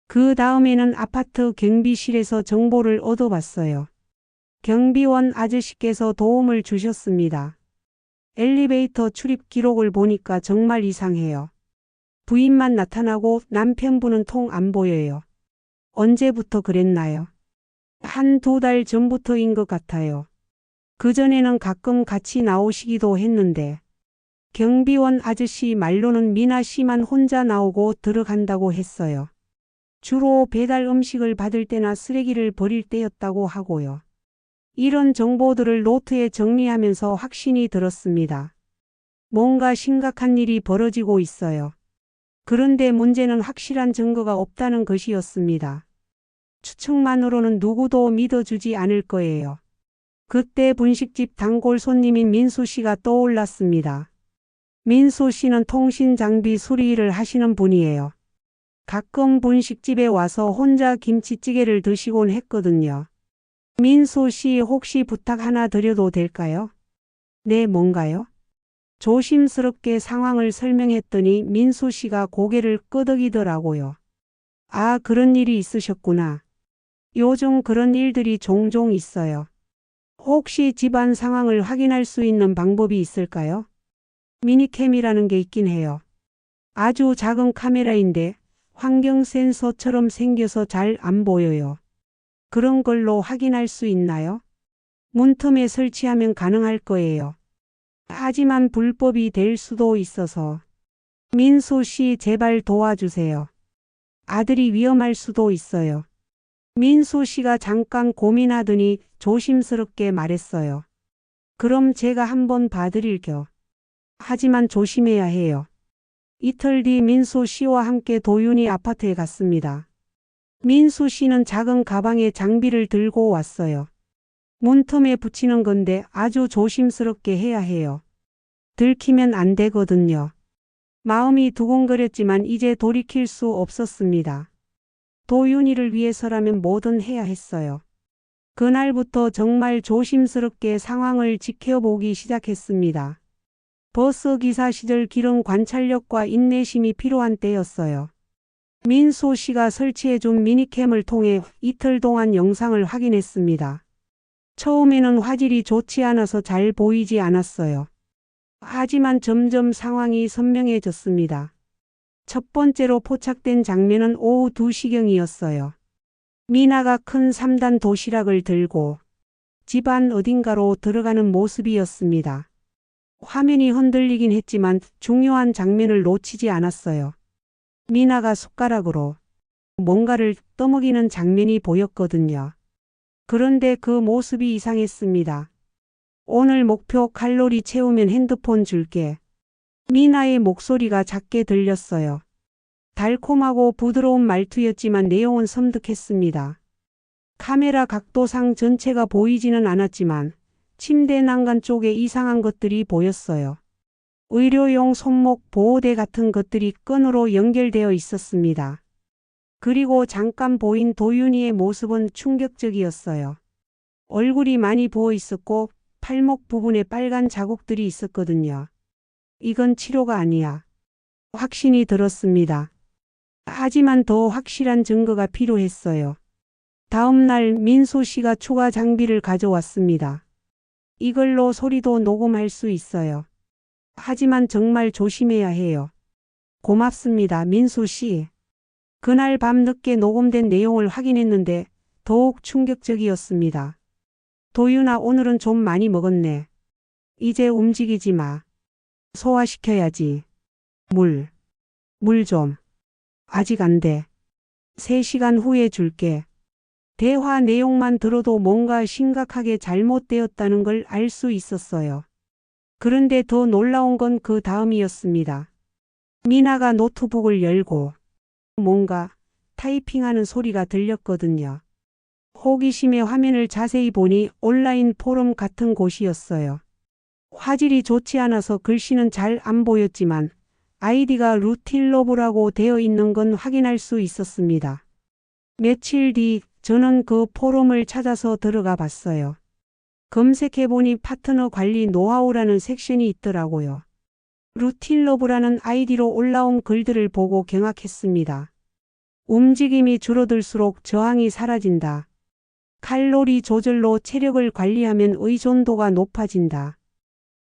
그 다음에는 아파트 경비실에서 정보를 얻어봤어요. 경비원 아저씨께서 도움을 주셨습니다. 엘리베이터 출입 기록을 보니까 정말 이상해요. 부인만 나타나고 남편분은 통 안 보여요. 언제부터 그랬나요? 1~2달 전부터인 것 같아요. 그전에는 가끔 같이 나오시기도 했는데 경비원 아저씨 말로는 미나 씨만 혼자 나오고 들어간다고 했어요. 주로 배달 음식을 받을 때나 쓰레기를 버릴 때였다고 하고요. 이런 정보들을 노트에 정리하면서 확신이 들었습니다. 뭔가 심각한 일이 벌어지고 있어요. 그런데 문제는 확실한 증거가 없다는 것이었습니다. 추측만으로는 누구도 믿어주지 않을 거예요. 그때 분식집 단골 손님인 민수 씨가 떠올랐습니다. 민수 씨는 통신 장비 수리 일을 하시는 분이에요. 가끔 분식집에 와서 혼자 김치찌개를 드시곤 했거든요. 민수 씨 혹시 부탁 하나 드려도 될까요? 네, 뭔가요? 조심스럽게 상황을 설명했더니 민수 씨가 고개를 끄덕이더라고요. 아, 그런 일이 있으셨구나. 요즘 그런 일들이 종종 있어요. 혹시 집안 상황을 확인할 수 있는 방법이 있을까요? 미니캠이라는 게 있긴 해요. 아주 작은 카메라인데 환경 센서처럼 생겨서 잘 안 보여요. 그런 걸로 확인할 수 있나요? 문틈에 설치하면 가능할 거예요. 하지만 불법이 될 수도 있어서. 민수 씨 제발 도와주세요. 아들이 위험할 수도 있어요. 민수 씨가 잠깐 고민하더니 조심스럽게 말했어요. 그럼 제가 한번 봐드릴게요. 하지만 조심해야 해요. 이틀 뒤 민수 씨와 함께 도윤이 아파트에 갔습니다. 민수 씨는 작은 가방에 장비를 들고 왔어요. 문틈에 붙이는 건데 아주 조심스럽게 해야 해요. 들키면 안 되거든요. 마음이 두근거렸지만 이제 돌이킬 수 없었습니다. 도윤이를 위해서라면 뭐든 해야 했어요. 그날부터 정말 조심스럽게 상황을 지켜보기 시작했습니다. 버스 기사 시절 기름 관찰력과 인내심이 필요한 때였어요. 민수 씨가 설치해준 미니캠을 통해 이틀 동안 영상을 확인했습니다. 처음에는 화질이 좋지 않아서 잘 보이지 않았어요. 하지만 점점 상황이 선명해졌습니다. 첫 번째로 포착된 장면은 오후 2시경이었어요. 미나가 큰 3단 도시락을 들고 집안 어딘가로 들어가는 모습이었습니다. 화면이 흔들리긴 했지만 중요한 장면을 놓치지 않았어요. 미나가 숟가락으로 뭔가를 떠먹이는 장면이 보였거든요. 그런데 그 모습이 이상했습니다. 오늘 목표 칼로리 채우면 핸드폰 줄게. 미나의 목소리가 작게 들렸어요. 달콤하고 부드러운 말투였지만 내용은 섬뜩했습니다. 카메라 각도상 전체가 보이지는 않았지만 침대 난간 쪽에 이상한 것들이 보였어요. 의료용 손목 보호대 같은 것들이 끈으로 연결되어 있었습니다. 그리고 잠깐 보인 도윤이의 모습은 충격적이었어요. 얼굴이 많이 부어 있었고 팔목 부분에 빨간 자국들이 있었거든요. 이건 치료가 아니야. 확신이 들었습니다. 하지만 더 확실한 증거가 필요했어요. 다음 날 민수 씨가 추가 장비를 가져왔습니다. 이걸로 소리도 녹음할 수 있어요. 하지만 정말 조심해야 해요. 고맙습니다, 민수 씨. 그날 밤 늦게 녹음된 내용을 확인했는데 더욱 충격적이었습니다. 도윤아, 오늘은 좀 많이 먹었네. 이제 움직이지 마. 소화시켜야지. 물 좀. 아직 안 돼. 3시간 후에 줄게. 대화 내용만 들어도 뭔가 심각하게 잘못되었다는 걸 알 수 있었어요. 그런데 더 놀라운 건 그 다음이었습니다. 미나가 노트북을 열고 뭔가 타이핑하는 소리가 들렸거든요. 호기심에 화면을 자세히 보니 온라인 포럼 같은 곳이었어요. 화질이 좋지 않아서 글씨는 잘 안 보였지만 아이디가 루틸러브라고 되어 있는 건 확인할 수 있었습니다. 며칠 뒤 저는 그 포럼을 찾아서 들어가 봤어요. 검색해보니 파트너 관리 노하우라는 섹션이 있더라고요. 루틸러브라는 아이디로 올라온 글들을 보고 경악했습니다. 움직임이 줄어들수록 저항이 사라진다. 칼로리 조절로 체력을 관리하면 의존도가 높아진다.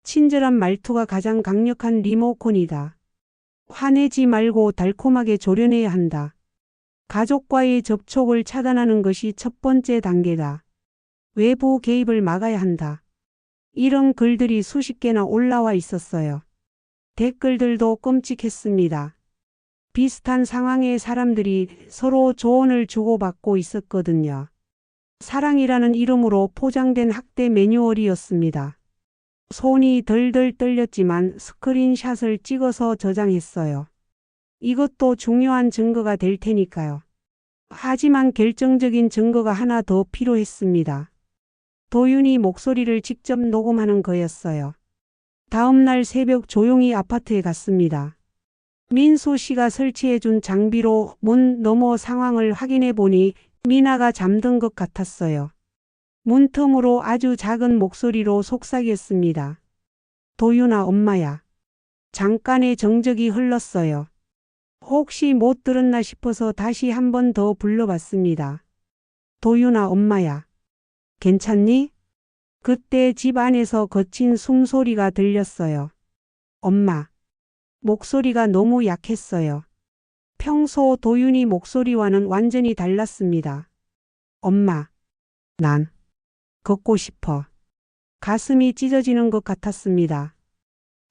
친절한 말투가 가장 강력한 리모컨이다. 화내지 말고 달콤하게 조련해야 한다. 가족과의 접촉을 차단하는 것이 첫 번째 단계다. 외부 개입을 막아야 한다. 이런 글들이 수십 개나 올라와 있었어요. 댓글들도 끔찍했습니다. 비슷한 상황의 사람들이 서로 조언을 주고받고 있었거든요. 사랑이라는 이름으로 포장된 학대 매뉴얼이었습니다. 손이 덜덜 떨렸지만 스크린샷을 찍어서 저장했어요. 이것도 중요한 증거가 될 테니까요. 하지만 결정적인 증거가 하나 더 필요했습니다. 도윤이 목소리를 직접 녹음하는 거였어요. 다음 날 새벽 조용히 아파트에 갔습니다. 민수 씨가 설치해준 장비로 문 너머 상황을 확인해 보니 미나가 잠든 것 같았어요. 문틈으로 아주 작은 목소리로 속삭였습니다. 도윤아, 엄마야. 잠깐의 정적이 흘렀어요. 혹시 못 들었나 싶어서 다시 한 번 더 불러봤습니다. 도윤아, 엄마야. 괜찮니? 그때 집 안에서 거친 숨소리가 들렸어요. 엄마. 목소리가 너무 약했어요. 평소 도윤이 목소리와는 완전히 달랐습니다. 엄마. 난 걷고 싶어. 가슴이 찢어지는 것 같았습니다.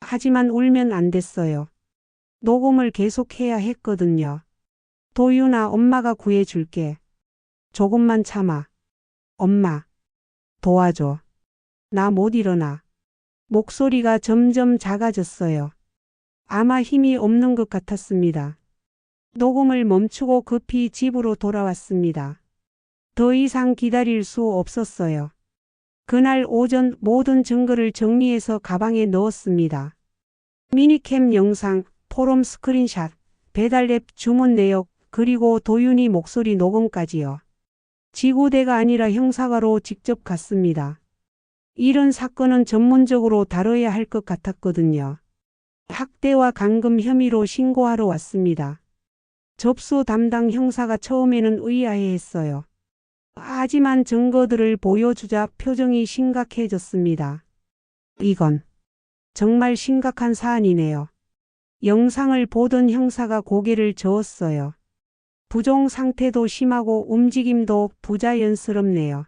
하지만 울면 안 됐어요. 녹음을 계속해야 했거든요. 도윤아, 엄마가 구해줄게. 조금만 참아. 엄마. 도와줘. 나 못 일어나. 목소리가 점점 작아졌어요. 아마 힘이 없는 것 같았습니다. 녹음을 멈추고 급히 집으로 돌아왔습니다. 더 이상 기다릴 수 없었어요. 그날 오전 모든 증거를 정리해서 가방에 넣었습니다. 미니캠 영상, 포럼 스크린샷, 배달앱 주문 내역, 그리고 도윤이 목소리 녹음까지요. 지구대가 아니라 형사과로 직접 갔습니다. 이런 사건은 전문적으로 다뤄야 할 것 같았거든요. 학대와 감금 혐의로 신고하러 왔습니다. 접수 담당 형사가 처음에는 의아해했어요. 하지만 증거들을 보여주자 표정이 심각해졌습니다. 이건 정말 심각한 사안이네요. 영상을 보던 형사가 고개를 저었어요. 부종 상태도 심하고 움직임도 부자연스럽네요.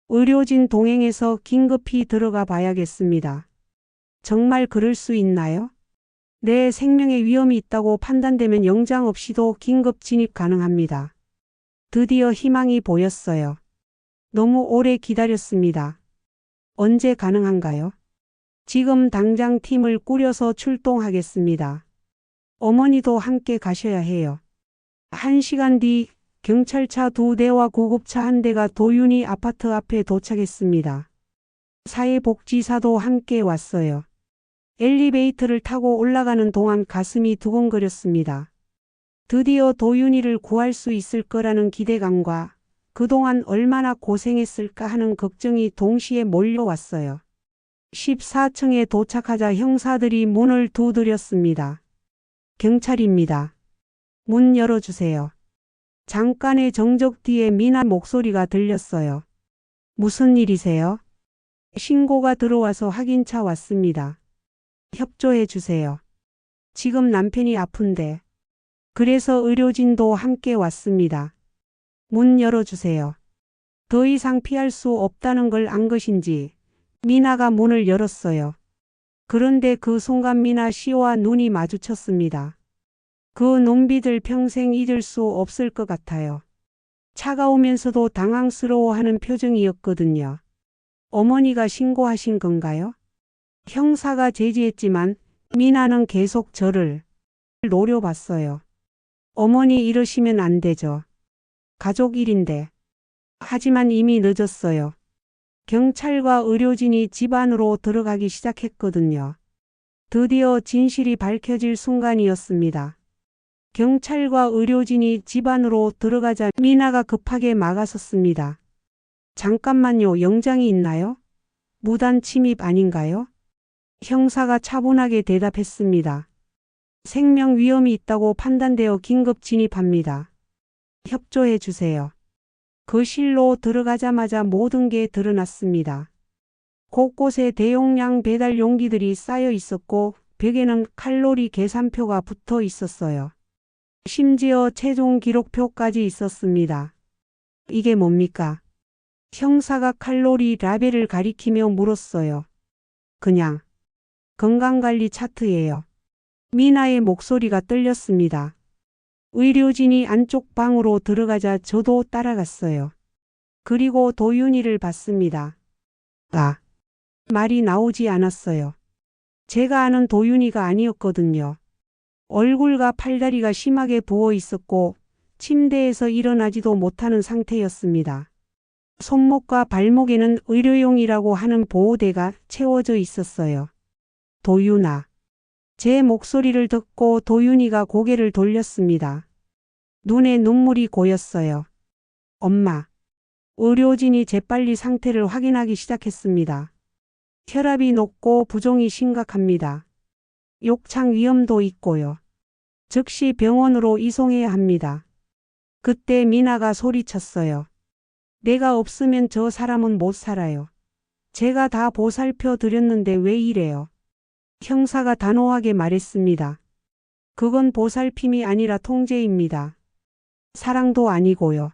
의료진 동행해서 긴급히 들어가 봐야겠습니다. 정말 그럴 수 있나요? 내 생명에 위험이 있다고 판단되면 영장 없이도 긴급 진입 가능합니다. 드디어 희망이 보였어요. 너무 오래 기다렸습니다. 언제 가능한가요? 지금 당장 팀을 꾸려서 출동하겠습니다. 어머니도 함께 가셔야 해요. 1시간 뒤 경찰차 2대와 구급차 1대가 도윤이 아파트 앞에 도착했습니다. 사회복지사도 함께 왔어요. 엘리베이터를 타고 올라가는 동안 가슴이 두근거렸습니다. 드디어 도윤이를 구할 수 있을 거라는 기대감과 그동안 얼마나 고생했을까 하는 걱정이 동시에 몰려왔어요. 14층에 도착하자 형사들이 문을 두드렸습니다. 경찰입니다. 문 열어주세요. 잠깐의 정적 뒤에 미나 목소리가 들렸어요. 무슨 일이세요? 신고가 들어와서 확인차 왔습니다. 협조해 주세요. 지금 남편이 아픈데. 그래서 의료진도 함께 왔습니다. 문 열어주세요. 더 이상 피할 수 없다는 걸 안 것인지 미나가 문을 열었어요. 그런데 그 순간 미나 씨와 눈이 마주쳤습니다. 그 눈빛을 평생 잊을 수 없을 것 같아요. 차가우면서도 당황스러워하는 표정이었거든요. 어머니가 신고하신 건가요? 형사가 제지했지만 미나는 계속 저를 노려봤어요. 어머니 이러시면 안 되죠. 가족 일인데. 하지만 이미 늦었어요. 경찰과 의료진이 집 안으로 들어가기 시작했거든요. 드디어 진실이 밝혀질 순간이었습니다. 경찰과 의료진이 집 안으로 들어가자 미나가 급하게 막아섰습니다. 잠깐만요, 영장이 있나요? 무단 침입 아닌가요? 형사가 차분하게 대답했습니다. 생명 위험이 있다고 판단되어 긴급 진입합니다. 협조해 주세요. 거실로 들어가자마자 모든 게 드러났습니다. 곳곳에 대용량 배달 용기들이 쌓여 있었고 벽에는 칼로리 계산표가 붙어 있었어요. 심지어 체중 기록표까지 있었습니다. 이게 뭡니까? 형사가 칼로리 라벨을 가리키며 물었어요. 그냥 건강관리 차트예요. 미나의 목소리가 떨렸습니다. 의료진이 안쪽 방으로 들어가자 저도 따라갔어요. 그리고 도윤이를 봤습니다. 말이 나오지 않았어요. 제가 아는 도윤이가 아니었거든요. 얼굴과 팔다리가 심하게 부어 있었고 침대에서 일어나지도 못하는 상태였습니다. 손목과 발목에는 의료용이라고 하는 보호대가 채워져 있었어요. 도윤아. 제 목소리를 듣고 도윤이가 고개를 돌렸습니다. 눈에 눈물이 고였어요. 엄마. 의료진이 재빨리 상태를 확인하기 시작했습니다. 혈압이 높고 부종이 심각합니다. 욕창 위험도 있고요. 즉시 병원으로 이송해야 합니다. 그때 미나가 소리쳤어요. 내가 없으면 저 사람은 못 살아요. 제가 다 보살펴 드렸는데 왜 이래요? 형사가 단호하게 말했습니다. 그건 보살핌이 아니라 통제입니다. 사랑도 아니고요.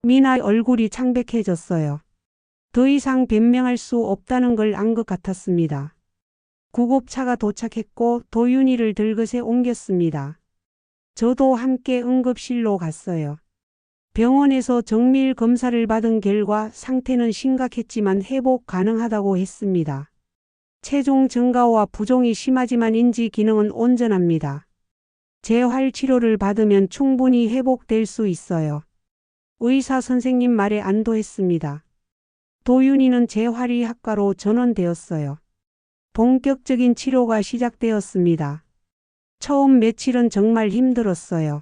미나 얼굴이 창백해졌어요. 더 이상 변명할 수 없다는 걸 안 것 같았습니다. 구급차가 도착했고 도윤이를 들것에 옮겼습니다. 저도 함께 응급실로 갔어요. 병원에서 정밀 검사를 받은 결과 상태는 심각했지만 회복 가능하다고 했습니다. 체중 증가와 부종이 심하지만 인지 기능은 온전합니다. 재활 치료를 받으면 충분히 회복될 수 있어요. 의사 선생님 말에 안도했습니다. 도윤이는 재활의학과로 전원되었어요. 본격적인 치료가 시작되었습니다. 처음 며칠은 정말 힘들었어요.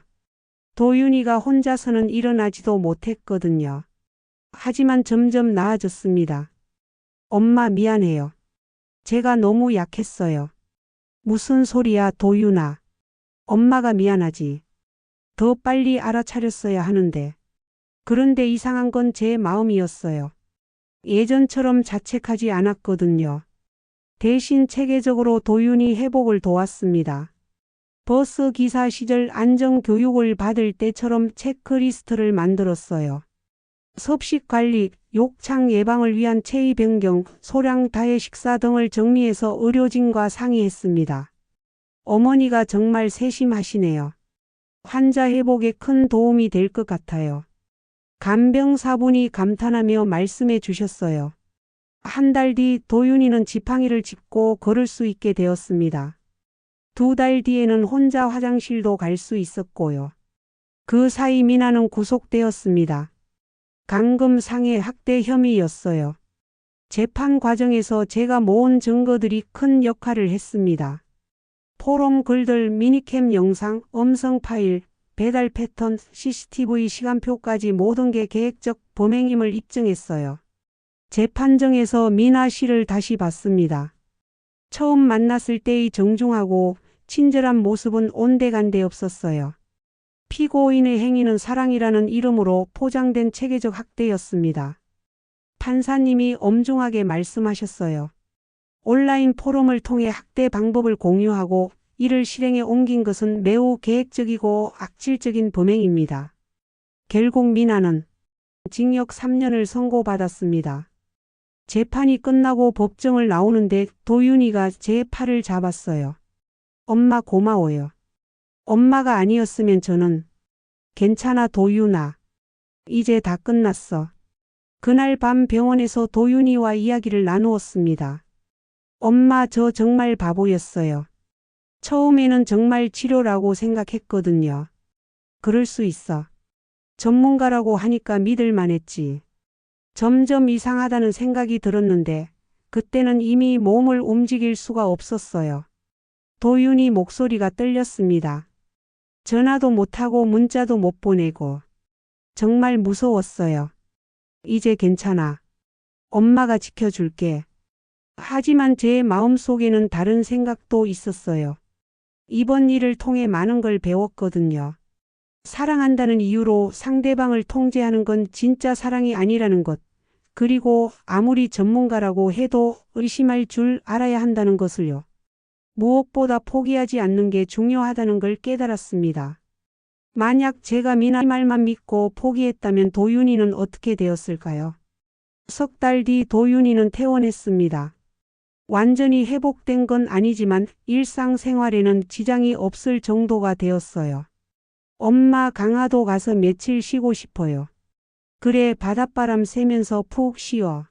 도윤이가 혼자서는 일어나지도 못했거든요. 하지만 점점 나아졌습니다. 엄마 미안해요. 제가 너무 약했어요. 무슨 소리야 도윤아. 엄마가 미안하지. 더 빨리 알아차렸어야 하는데. 그런데 이상한 건 제 마음이었어요. 예전처럼 자책하지 않았거든요. 대신 체계적으로 도윤이 회복을 도왔습니다. 버스 기사 시절 안전교육을 받을 때처럼 체크리스트를 만들었어요. 섭식 관리, 욕창 예방을 위한 체위 변경, 소량 다해 식사 등을 정리해서 의료진과 상의했습니다. 어머니가 정말 세심하시네요. 환자 회복에 큰 도움이 될 것 같아요. 간병사분이 감탄하며 말씀해 주셨어요. 한 달 뒤 도윤이는 지팡이를 짚고 걸을 수 있게 되었습니다. 2달 뒤에는 혼자 화장실도 갈 수 있었고요. 그 사이 미나는 구속되었습니다. 감금상해 학대 혐의였어요. 재판 과정에서 제가 모은 증거들이 큰 역할을 했습니다. 포럼 글들, 미니캠 영상, 음성 파일, 배달 패턴, CCTV 시간표까지 모든 게 계획적 범행임을 입증했어요. 재판정에서 미나 씨를 다시 봤습니다. 처음 만났을 때의 정중하고 친절한 모습은 온데간데 없었어요. 피고인의 행위는 사랑이라는 이름으로 포장된 체계적 학대였습니다. 판사님이 엄중하게 말씀하셨어요. 온라인 포럼을 통해 학대 방법을 공유하고 이를 실행에 옮긴 것은 매우 계획적이고 악질적인 범행입니다. 결국 미나는 징역 3년을 선고받았습니다. 재판이 끝나고 법정을 나오는데 도윤이가 제 팔을 잡았어요. 엄마 고마워요. 엄마가 아니었으면 저는 괜찮아 도윤아. 이제 다 끝났어. 그날 밤 병원에서 도윤이와 이야기를 나누었습니다. 엄마 저 정말 바보였어요. 처음에는 정말 치료라고 생각했거든요. 그럴 수 있어. 전문가라고 하니까 믿을만 했지. 점점 이상하다는 생각이 들었는데 그때는 이미 몸을 움직일 수가 없었어요. 도윤이 목소리가 떨렸습니다. 전화도 못하고 문자도 못 보내고 정말 무서웠어요. 이제 괜찮아. 엄마가 지켜줄게. 하지만 제 마음속에는 다른 생각도 있었어요. 이번 일을 통해 많은 걸 배웠거든요. 사랑한다는 이유로 상대방을 통제하는 건 진짜 사랑이 아니라는 것. 그리고 아무리 전문가라고 해도 의심할 줄 알아야 한다는 것을요. 무엇보다 포기하지 않는 게 중요하다는 걸 깨달았습니다. 만약 제가 미나 말만 믿고 포기했다면 도윤이는 어떻게 되었을까요? 석 달 뒤 도윤이는 퇴원했습니다. 완전히 회복된 건 아니지만 일상생활에는 지장이 없을 정도가 되었어요. 엄마 강화도 가서 며칠 쉬고 싶어요. 그래 바닷바람 쐬면서 푹 쉬어.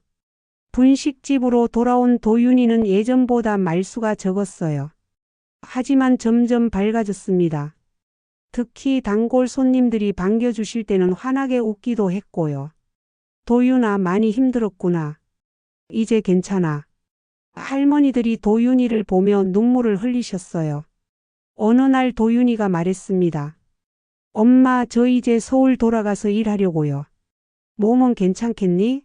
분식집으로 돌아온 도윤이는 예전보다 말수가 적었어요. 하지만 점점 밝아졌습니다. 특히 단골 손님들이 반겨주실 때는 환하게 웃기도 했고요. 도윤아 많이 힘들었구나. 이제 괜찮아. 할머니들이 도윤이를 보며 눈물을 흘리셨어요. 어느 날 도윤이가 말했습니다. 엄마 저 이제 서울 돌아가서 일하려고요. 몸은 괜찮겠니?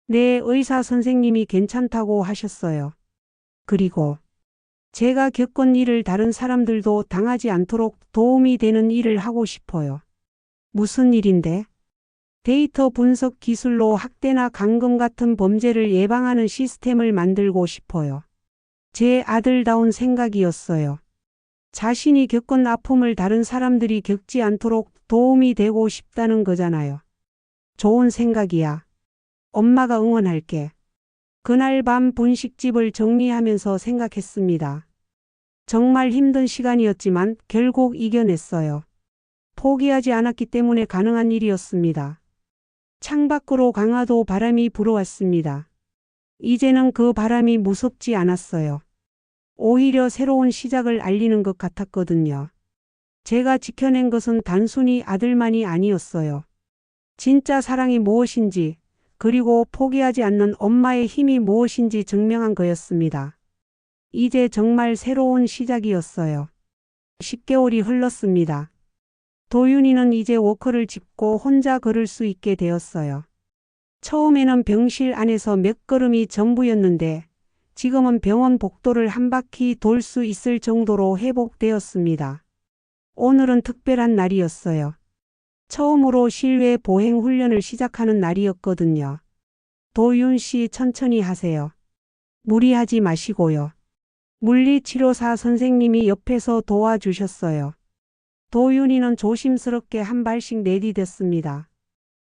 네, 의사 선생님이 괜찮다고 하셨어요. 그리고 제가 겪은 일을 다른 사람들도 당하지 않도록 도움이 되는 일을 하고 싶어요. 무슨 일인데? 데이터 분석 기술로 학대나 감금 같은 범죄를 예방하는 시스템을 만들고 싶어요. 제 아들다운 생각이었어요. 자신이 겪은 아픔을 다른 사람들이 겪지 않도록 도움이 되고 싶다는 거잖아요. 좋은 생각이야. 엄마가 응원할게. 그날 밤 분식집을 정리하면서 생각했습니다. 정말 힘든 시간이었지만 결국 이겨냈어요. 포기하지 않았기 때문에 가능한 일이었습니다. 창밖으로 강화도 바람이 불어왔습니다. 이제는 그 바람이 무섭지 않았어요. 오히려 새로운 시작을 알리는 것 같았거든요. 제가 지켜낸 것은 단순히 아들만이 아니었어요. 진짜 사랑이 무엇인지, 그리고 포기하지 않는 엄마의 힘이 무엇인지 증명한 거였습니다. 이제 정말 새로운 시작이었어요. 10개월이 흘렀습니다. 도윤이는 이제 워커를 짚고 혼자 걸을 수 있게 되었어요. 처음에는 병실 안에서 몇 걸음이 전부였는데 지금은 병원 복도를 한 바퀴 돌 수 있을 정도로 회복되었습니다. 오늘은 특별한 날이었어요. 처음으로 실외 보행 훈련을 시작하는 날이었거든요. 도윤 씨 천천히 하세요. 무리하지 마시고요. 물리치료사 선생님이 옆에서 도와주셨어요. 도윤이는 조심스럽게 한 발씩 내디뎠습니다.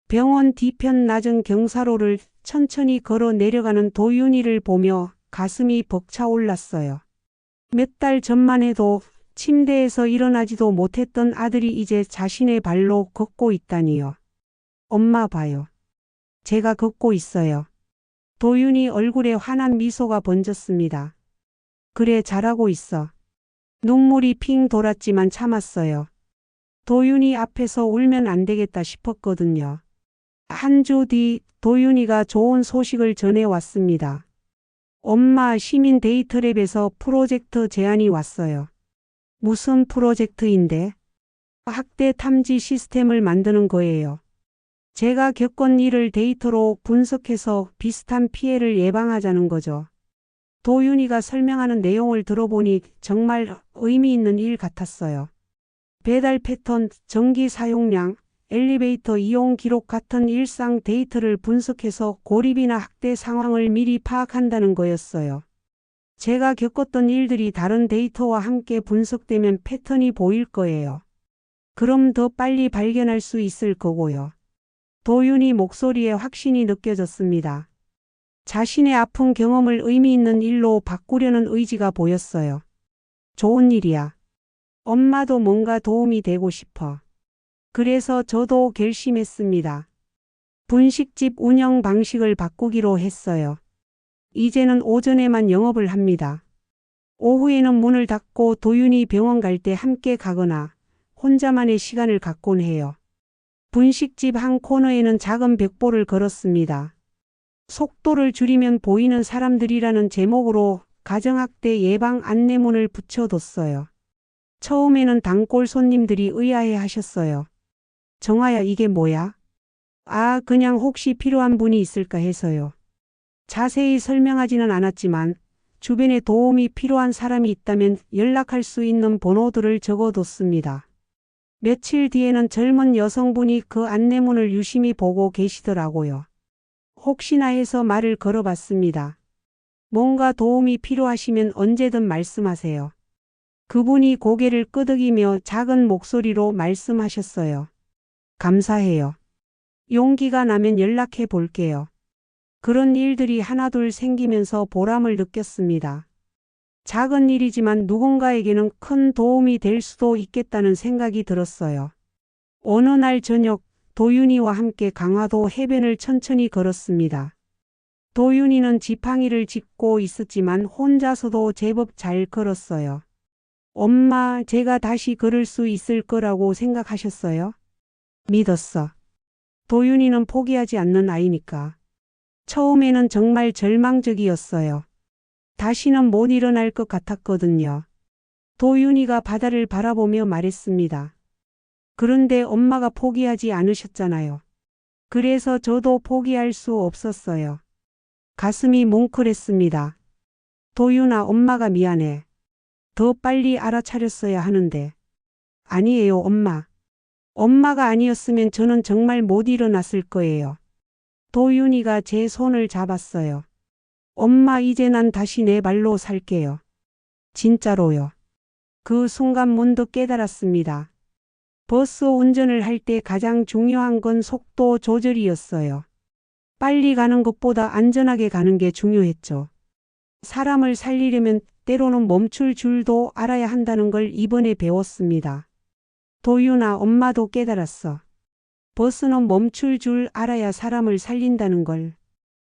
병원 뒤편 낮은 경사로를 천천히 걸어 내려가는 도윤이를 보며 가슴이 벅차올랐어요. 몇 달 전만 해도 침대에서 일어나지도 못했던 아들이 이제 자신의 발로 걷고 있다니요. 엄마 봐요. 제가 걷고 있어요. 도윤이 얼굴에 환한 미소가 번졌습니다. 그래 잘하고 있어. 눈물이 핑 돌았지만 참았어요. 도윤이 앞에서 울면 안 되겠다 싶었거든요. 한 주 뒤 도윤이가 좋은 소식을 전해왔습니다. 엄마 시민 데이터랩에서 프로젝트 제안이 왔어요. 무슨 프로젝트인데? 학대 탐지 시스템을 만드는 거예요. 제가 겪은 일을 데이터로 분석해서 비슷한 피해를 예방하자는 거죠. 도윤이가 설명하는 내용을 들어보니 정말 의미 있는 일 같았어요. 배달 패턴, 전기 사용량, 엘리베이터 이용 기록 같은 일상 데이터를 분석해서 고립이나 학대 상황을 미리 파악한다는 거였어요. 제가 겪었던 일들이 다른 데이터와 함께 분석되면 패턴이 보일 거예요. 그럼 더 빨리 발견할 수 있을 거고요. 도윤이 목소리에 확신이 느껴졌습니다. 자신의 아픈 경험을 의미 있는 일로 바꾸려는 의지가 보였어요. 좋은 일이야. 엄마도 뭔가 도움이 되고 싶어. 그래서 저도 결심했습니다. 분식집 운영 방식을 바꾸기로 했어요. 이제는 오전에만 영업을 합니다. 오후에는 문을 닫고 도윤이 병원 갈 때 함께 가거나 혼자만의 시간을 갖곤 해요. 분식집 한 코너에는 작은 벽보를 걸었습니다. 속도를 줄이면 보이는 사람들이라는 제목으로 가정학대 예방 안내문을 붙여뒀어요. 처음에는 단골 손님들이 의아해 하셨어요. 정아야, 이게 뭐야? 아, 그냥 혹시 필요한 분이 있을까 해서요. 자세히 설명하지는 않았지만 주변에 도움이 필요한 사람이 있다면 연락할 수 있는 번호들을 적어뒀습니다. 며칠 뒤에는 젊은 여성분이 그 안내문을 유심히 보고 계시더라고요. 혹시나 해서 말을 걸어봤습니다. 뭔가 도움이 필요하시면 언제든 말씀하세요. 그분이 고개를 끄덕이며 작은 목소리로 말씀하셨어요. 감사해요. 용기가 나면 연락해 볼게요. 그런 일들이 하나둘 생기면서 보람을 느꼈습니다. 작은 일이지만 누군가에게는 큰 도움이 될 수도 있겠다는 생각이 들었어요. 어느 날 저녁, 도윤이와 함께 강화도 해변을 천천히 걸었습니다. 도윤이는 지팡이를 짚고 있었지만 혼자서도 제법 잘 걸었어요. 엄마, 제가 다시 걸을 수 있을 거라고 생각하셨어요? 믿었어. 도윤이는 포기하지 않는 아이니까. 처음에는 정말 절망적이었어요. 다시는 못 일어날 것 같았거든요. 도윤이가 바다를 바라보며 말했습니다. 그런데 엄마가 포기하지 않으셨잖아요. 그래서 저도 포기할 수 없었어요. 가슴이 뭉클했습니다. 도윤아, 엄마가 미안해. 더 빨리 알아차렸어야 하는데. 아니에요, 엄마. 엄마가 아니었으면 저는 정말 못 일어났을 거예요. 도윤이가 제 손을 잡았어요. 엄마, 이제 난 다시 내 발로 살게요. 진짜로요. 그 순간 문득 깨달았습니다. 버스 운전을 할 때 가장 중요한 건 속도 조절이었어요. 빨리 가는 것보다 안전하게 가는 게 중요했죠. 사람을 살리려면 때로는 멈출 줄도 알아야 한다는 걸 이번에 배웠습니다. 도윤아, 엄마도 깨달았어. 버스는 멈출 줄 알아야 사람을 살린다는 걸.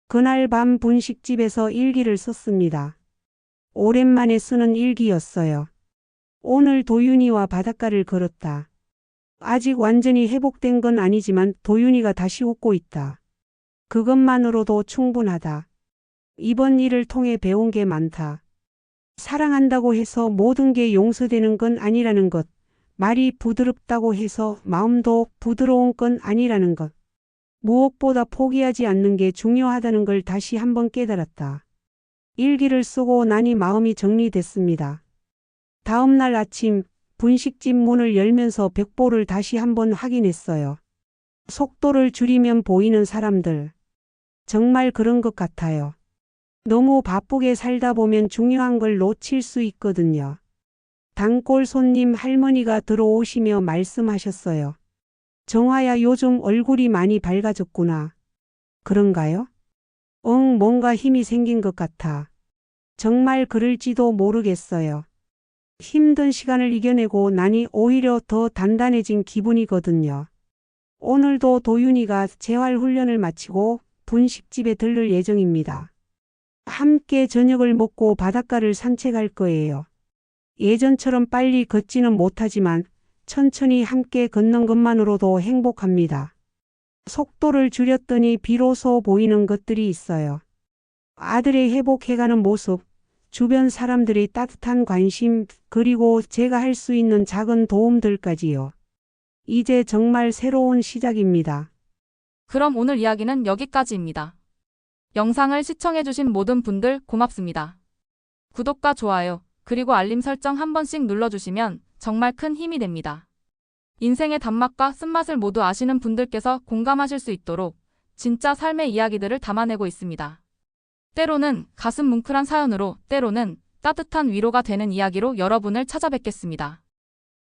그날 밤 분식집에서 일기를 썼습니다. 오랜만에 쓰는 일기였어요. 오늘 도윤이와 바닷가를 걸었다. 아직 완전히 회복된 건 아니지만 도윤이가 다시 웃고 있다. 그것만으로도 충분하다. 이번 일을 통해 배운 게 많다. 사랑한다고 해서 모든 게 용서되는 건 아니라는 것. 말이 부드럽다고 해서 마음도 부드러운 건 아니라는 것. 무엇보다 포기하지 않는 게 중요하다는 걸 다시 한번 깨달았다. 일기를 쓰고 나니 마음이 정리됐습니다. 다음 날 아침 분식집 문을 열면서 벽보를 다시 한번 확인했어요. 속도를 줄이면 보이는 사람들. 정말 그런 것 같아요. 너무 바쁘게 살다 보면 중요한 걸 놓칠 수 있거든요. 단골 손님 할머니가 들어오시며 말씀하셨어요. 정아야, 요즘 얼굴이 많이 밝아졌구나. 그런가요? 응, 뭔가 힘이 생긴 것 같아. 정말 그럴지도 모르겠어요. 힘든 시간을 이겨내고 나니 오히려 더 단단해진 기분이거든요. 오늘도 도윤이가 재활훈련을 마치고 분식집에 들를 예정입니다. 함께 저녁을 먹고 바닷가를 산책할 거예요. 예전처럼 빨리 걷지는 못하지만 천천히 함께 걷는 것만으로도 행복합니다. 속도를 줄였더니 비로소 보이는 것들이 있어요. 아들의 회복해가는 모습, 주변 사람들의 따뜻한 관심, 그리고 제가 할 수 있는 작은 도움들까지요. 이제 정말 새로운 시작입니다. 그럼 오늘 이야기는 여기까지입니다. 영상을 시청해주신 모든 분들 고맙습니다. 구독과 좋아요, 그리고 알림 설정 한 번씩 눌러주시면 정말 큰 힘이 됩니다. 인생의 단맛과 쓴맛을 모두 아시는 분들께서 공감하실 수 있도록 진짜 삶의 이야기들을 담아내고 있습니다. 때로는 가슴 뭉클한 사연으로, 때로는 따뜻한 위로가 되는 이야기로 여러분을 찾아뵙겠습니다.